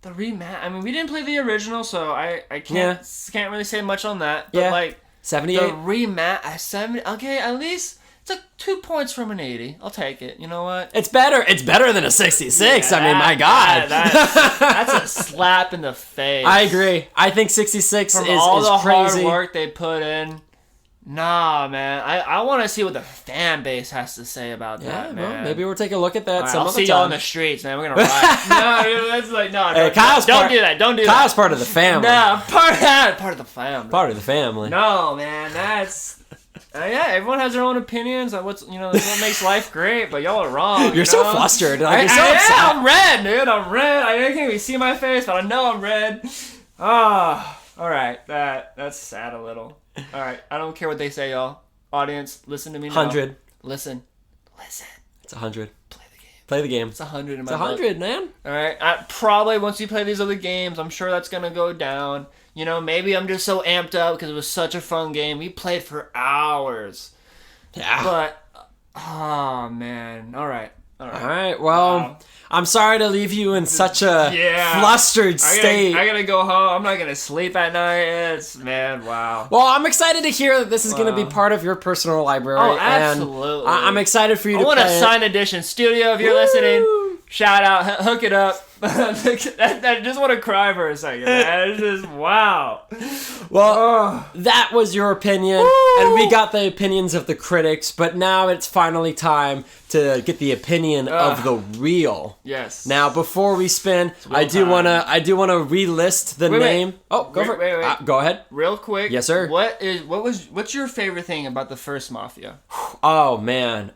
The rematch. I mean, we didn't play the original, so I can't really say much on that. But like 78. The rematch, 70. Okay, at least it's 2 points from an 80. I'll take it. You know what? It's better. It's better than a 66. I mean, my God, that's a slap in the face. I agree. I think 66 from is all the crazy. hard work they put in. Nah, man. I want to see what the fan base has to say about that, man. Well, maybe we'll take a look at that some I'll other see time. y'all in the streets, man. We're gonna ride. No, that's like no. Hey, don't do that. Don't do that. Kyle's part of the family. No, part of the family. Part of the family. No, man. That's everyone has their own opinions on what makes life great, but y'all are wrong. You're so flustered. Like, you're so upset. I'm red, dude. I'm red. I can't even see my face, but I know I'm red. All right. That's sad a little. All right. I don't care what they say, y'all. Audience, listen to me now. 100. Listen. It's 100. Play the Play the game. game. It's 100 in my It's 100, book. man. All right. Probably once you play these other games, I'm sure that's going to go down. You know, maybe I'm just so amped up because it was such a fun game. We played for hours. Yeah. But, oh, man. All right. Well, I'm sorry to leave you in such a flustered state. I gotta go home. I'm not gonna sleep at night. Wow. Well, I'm excited to hear that this is gonna be part of your personal library. Oh, absolutely. And I'm excited for you to play I want a signed edition. Studio, if you're listening, shout out, hook it up. I just want to cry for a second. Man. It's just wow. Well, that was your opinion, and we got the opinions of the critics. But now it's finally time to get the opinion of the real. Yes. Now, before we spin, I do wanna relist the name. Wait. Oh, go for it. Wait. Go ahead. Real quick. Yes, sir. What's your favorite thing about the first Mafia? Oh man.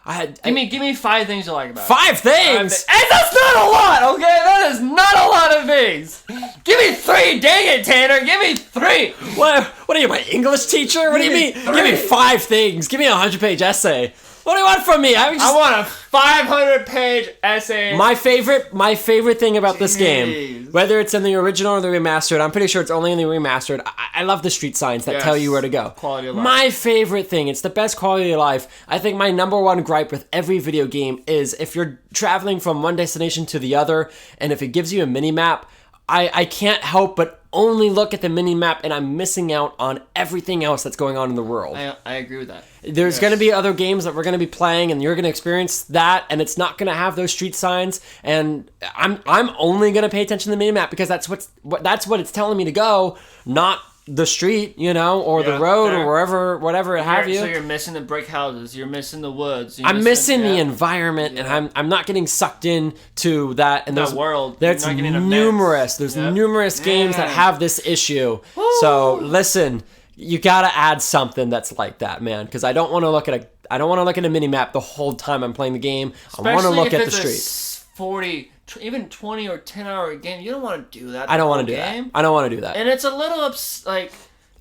Give me 5 things you like about it. 5 things. And that's not a lot, okay? That is not a lot of things. Give me 3, dang it, Tanner. Give me 3. What are you, my English teacher? What do you mean? Give me 5 things. Give me a 100-page essay. What do you want from me? I want a 500-page essay. My favorite thing about this game, whether it's in the original or the remastered, I'm pretty sure it's only in the remastered. I love the street signs that tell you where to go. Quality of life. My favorite thing, it's the best quality of life. I think my number one gripe with every video game is if you're traveling from one destination to the other, and if it gives you a mini map, I can't help but only look at the mini map, and I'm missing out on everything else that's going on in the world. I agree with that. There's going to be other games that we're going to be playing, and you're going to experience that, and it's not going to have those street signs. And I'm only going to pay attention to the mini map because that's what it's telling me to go, not the street, you know, or the road, or wherever, whatever have you. So you're missing the brick houses. You're missing the woods. I'm missing the environment, and I'm not getting sucked in to that. And that world. There's numerous games that have this issue. Woo! So listen, you gotta add something that's like that, man, because I don't want to look at a mini map the whole time I'm playing the game. Especially I want to look at the street. A 40, even 20 or 10-hour game. You don't want to do that. I don't want to do that. I don't want to do that. And it's a little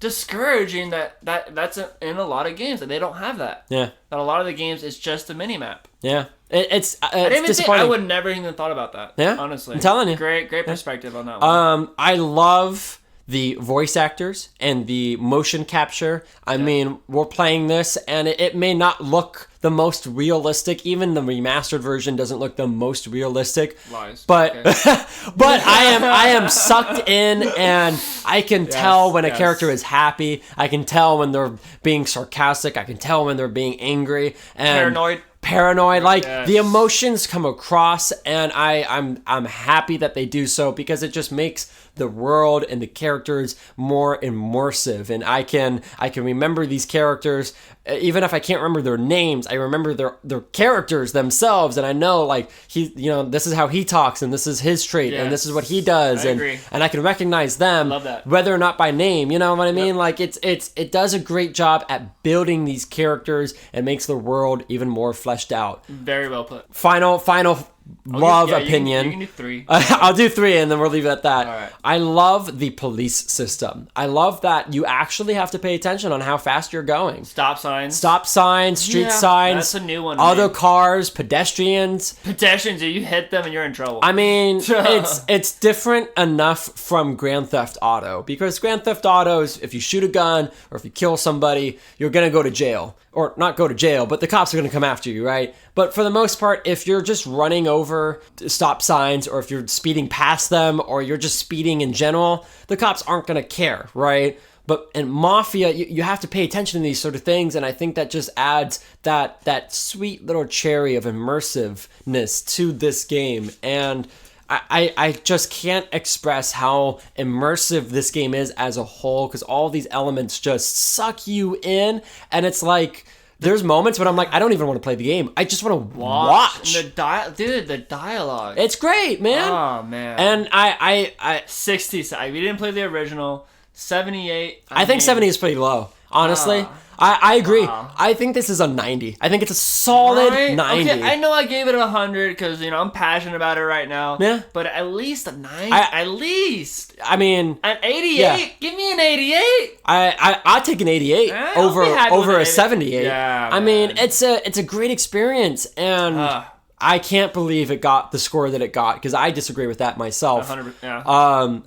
discouraging that's in a lot of games that they don't have that. Yeah. That a lot of the games is just a mini map. Yeah. It's disappointing. I would never even thought about that. Yeah. Honestly. I'm telling you. Great perspective on that one. I love the voice actors and the motion capture. I mean, we're playing this, and it may not look the most realistic. Even the remastered version doesn't look the most realistic. Lies. But but I am sucked in, and I can tell when a character is happy. I can tell when they're being sarcastic. I can tell when they're being angry and paranoid. Like the emotions come across, and I'm happy that they do so, because it just makes the world and the characters more immersive, and I can remember these characters even if I can't remember their names. I remember their characters themselves, and I know, like, this is how he talks, and this is his trait, and this is what he does, and I can recognize them, whether or not by name. You know what I mean? Like, it does a great job at building these characters and makes the world even more fleshed out. Very well put. Final opinion. You can do 3. I'll do 3, and then we'll leave it at that. All right. I love the police system. I love that you actually have to pay attention on how fast you're going. Stop signs, street signs. That's a new one. Other cars, pedestrians. You hit them and you're in trouble. I mean, it's different enough from Grand Theft Auto, because Grand Theft Auto is, if you shoot a gun or if you kill somebody, you're gonna go to jail. Or not go to jail, but the cops are going to come after you, right? But for the most part, if you're just running over stop signs, or if you're speeding past them, or you're just speeding in general, the cops aren't going to care, right? But in Mafia, you have to pay attention to these sort of things, and I think that just adds that sweet little cherry of immersiveness to this game. And I just can't express how immersive this game is as a whole, because all these elements just suck you in, and it's like, there's moments when I'm like, I don't even want to play the game. I just want to watch. The dialogue. It's great, man. Oh, man. And I 60, we didn't play the original. 78. I think 70 is pretty low, honestly. I agree. I think this is a 90. I think it's a solid 90. Okay, I know I gave it 100 because, I'm passionate about it right now. Yeah. But at least a 90. At least. I mean, an 88. Yeah. Give me an 88. I'd take an 88 over a 78. Yeah. I mean, it's a great experience, and I can't believe it got the score that it got, because I disagree with that myself. 100%, yeah.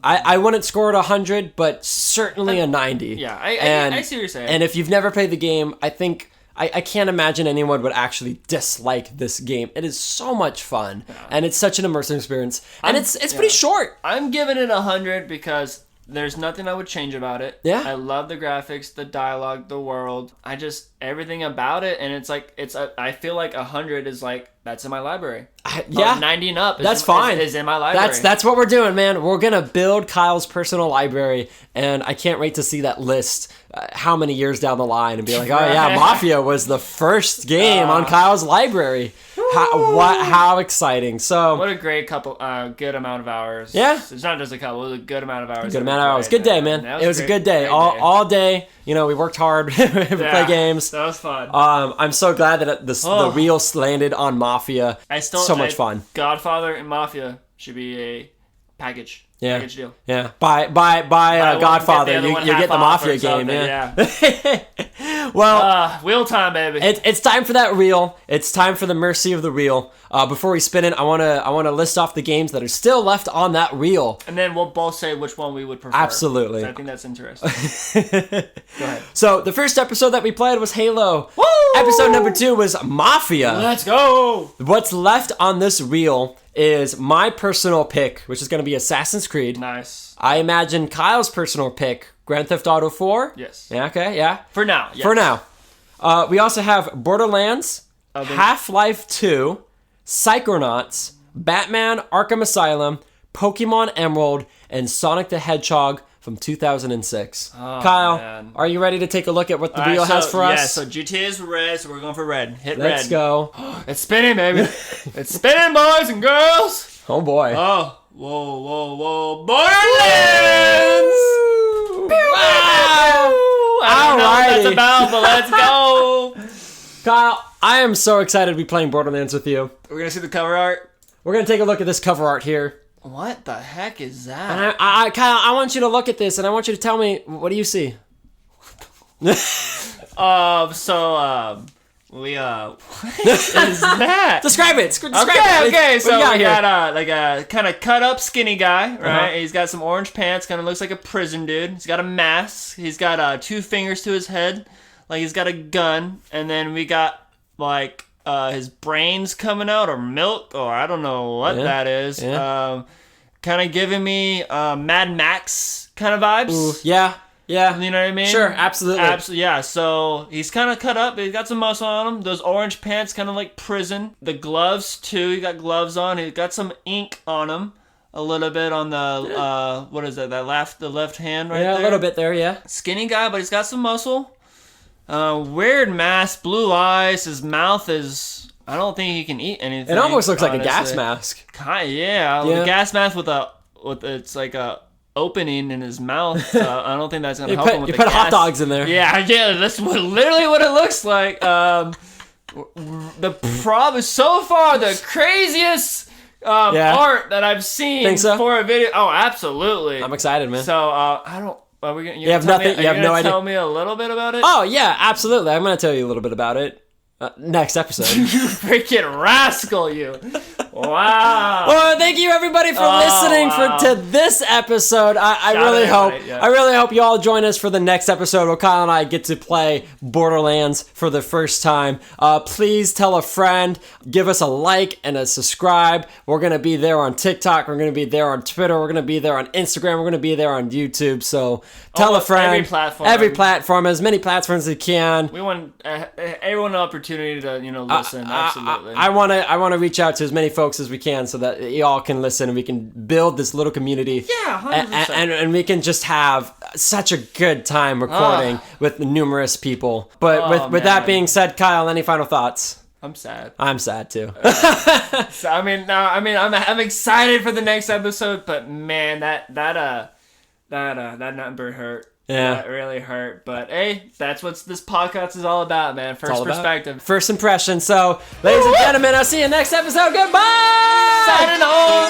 I wouldn't score it 100, but certainly a 90. Yeah, I see what you're saying. And if you've never played the game, I think I can't imagine anyone would actually dislike this game. It is so much fun, and it's such an immersive experience, and it's pretty short. I'm giving it 100 because there's nothing I would change about it. Yeah. I love the graphics, the dialogue, the world. Everything about it, and I feel like 100 is like, that's in my library. 90 and up that's fine. Is in my library. That's what we're doing, man. We're going to build Kyle's personal library, and I can't wait to see that list how many years down the line and be like, oh yeah, Mafia was the first game on Kyle's library. How exciting. So what a great good amount of hours. Yeah. It's not just a couple, it was a good amount of hours. Good amount of hours. Good day, man. It was a good day. All day. We worked hard. We play games. That was fun. I'm so glad that the wheel landed on Mafia. So much fun. Godfather and Mafia should be a package. Yeah. Package deal. Yeah. Buy Godfather. You get the Mafia game. Yeah. Well, wheel time, baby. It's time for that reel. It's time for the mercy of the reel. Before we spin it, I wanna list off the games that are still left on that reel, and then we'll both say which one we would prefer. Absolutely. I think that's interesting. Go ahead. So the first episode that we played was Halo. Woo! Episode number 2 was Mafia. Let's go. What's left on this reel is my personal pick, which is going to be Assassin's Creed. Nice. I imagine Kyle's personal pick, Grand Theft Auto 4. Yes. Yeah, okay, yeah. For now, yes. For now. We also have Borderlands, Half-Life 2, Psychonauts, Batman Arkham Asylum, Pokemon Emerald, and Sonic the Hedgehog from 2006. Oh, Kyle, man. are you ready to take a look at what the wheel has for us? Yeah, so GTA is red, so we're going for red. Hit red. Let's go. It's spinning, baby. It's spinning, boys and girls. Oh boy. Oh, whoa. Borderlands! Wow! I don't know what that's about, but let's go. Kyle, I am so excited to be playing Borderlands with you. We're going to see the cover art. We're going to take a look at this cover art here. What the heck is that? And Kyle, I want you to look at this and I want you to tell me, what do you see? What is that? Describe it. Describe it. Okay. So we got like a kind of cut up skinny guy, right? He's got some orange pants, kind of looks like a prison dude. He's got a mask. He's got 2 fingers to his head, like he's got a gun. And then we got like his brains coming out, or milk, or I don't know what that is. Yeah. Kind of giving me Mad Max kind of vibes. Ooh, yeah. You know what I mean? Sure, absolutely. Yeah, so he's kind of cut up. He's got some muscle on him. Those orange pants, kind of like prison. The gloves, too. He got gloves on. He got some ink on him. A little bit on the, what is that? The left hand right there? Yeah, a little bit there, yeah. Skinny guy, but he's got some muscle. Weird mask, blue eyes. His mouth is... I don't think he can eat anything. It almost looks honestly. like a gas mask. Yeah. The gas mask with it's like a opening in his mouth. I don't think that's gonna help him with you the put gas. hot dogs in there. Yeah, that's literally what it looks like. So far the craziest art that I've seen Think so? for a video. Oh, absolutely. I'm excited, man. So I don't. Are we gonna? You have nothing. You have no idea. Tell me a little bit about it. Oh yeah, absolutely. I'm gonna tell you a little bit about it next episode. You freaking rascal, you! Wow. Well, thank you everybody for listening to this episode. I really hope you all join us for the next episode where Kyle and I get to play Borderlands for the first time. Please tell a friend, give us a like and a subscribe. We're gonna be there on TikTok. We're gonna be there on Twitter. We're gonna be there on Instagram. We're gonna be there on YouTube. So tell a friend. Every platform, as many platforms as you can. We want everyone an opportunity to listen. Absolutely. I want to reach out to as many folks as we can so that y'all can listen and we can build this little community. Yeah, 100%. And we can just have such a good time recording with numerous people. But with that being said, Kyle, any final thoughts? I'm sad. I'm sad too. So, I'm excited for the next episode, but man, that number hurt. Yeah. That really hurt. But hey, that's what this podcast is all about, man. First perspective. First impression. So, ladies and gentlemen, I'll see you next episode. Goodbye! Signing on!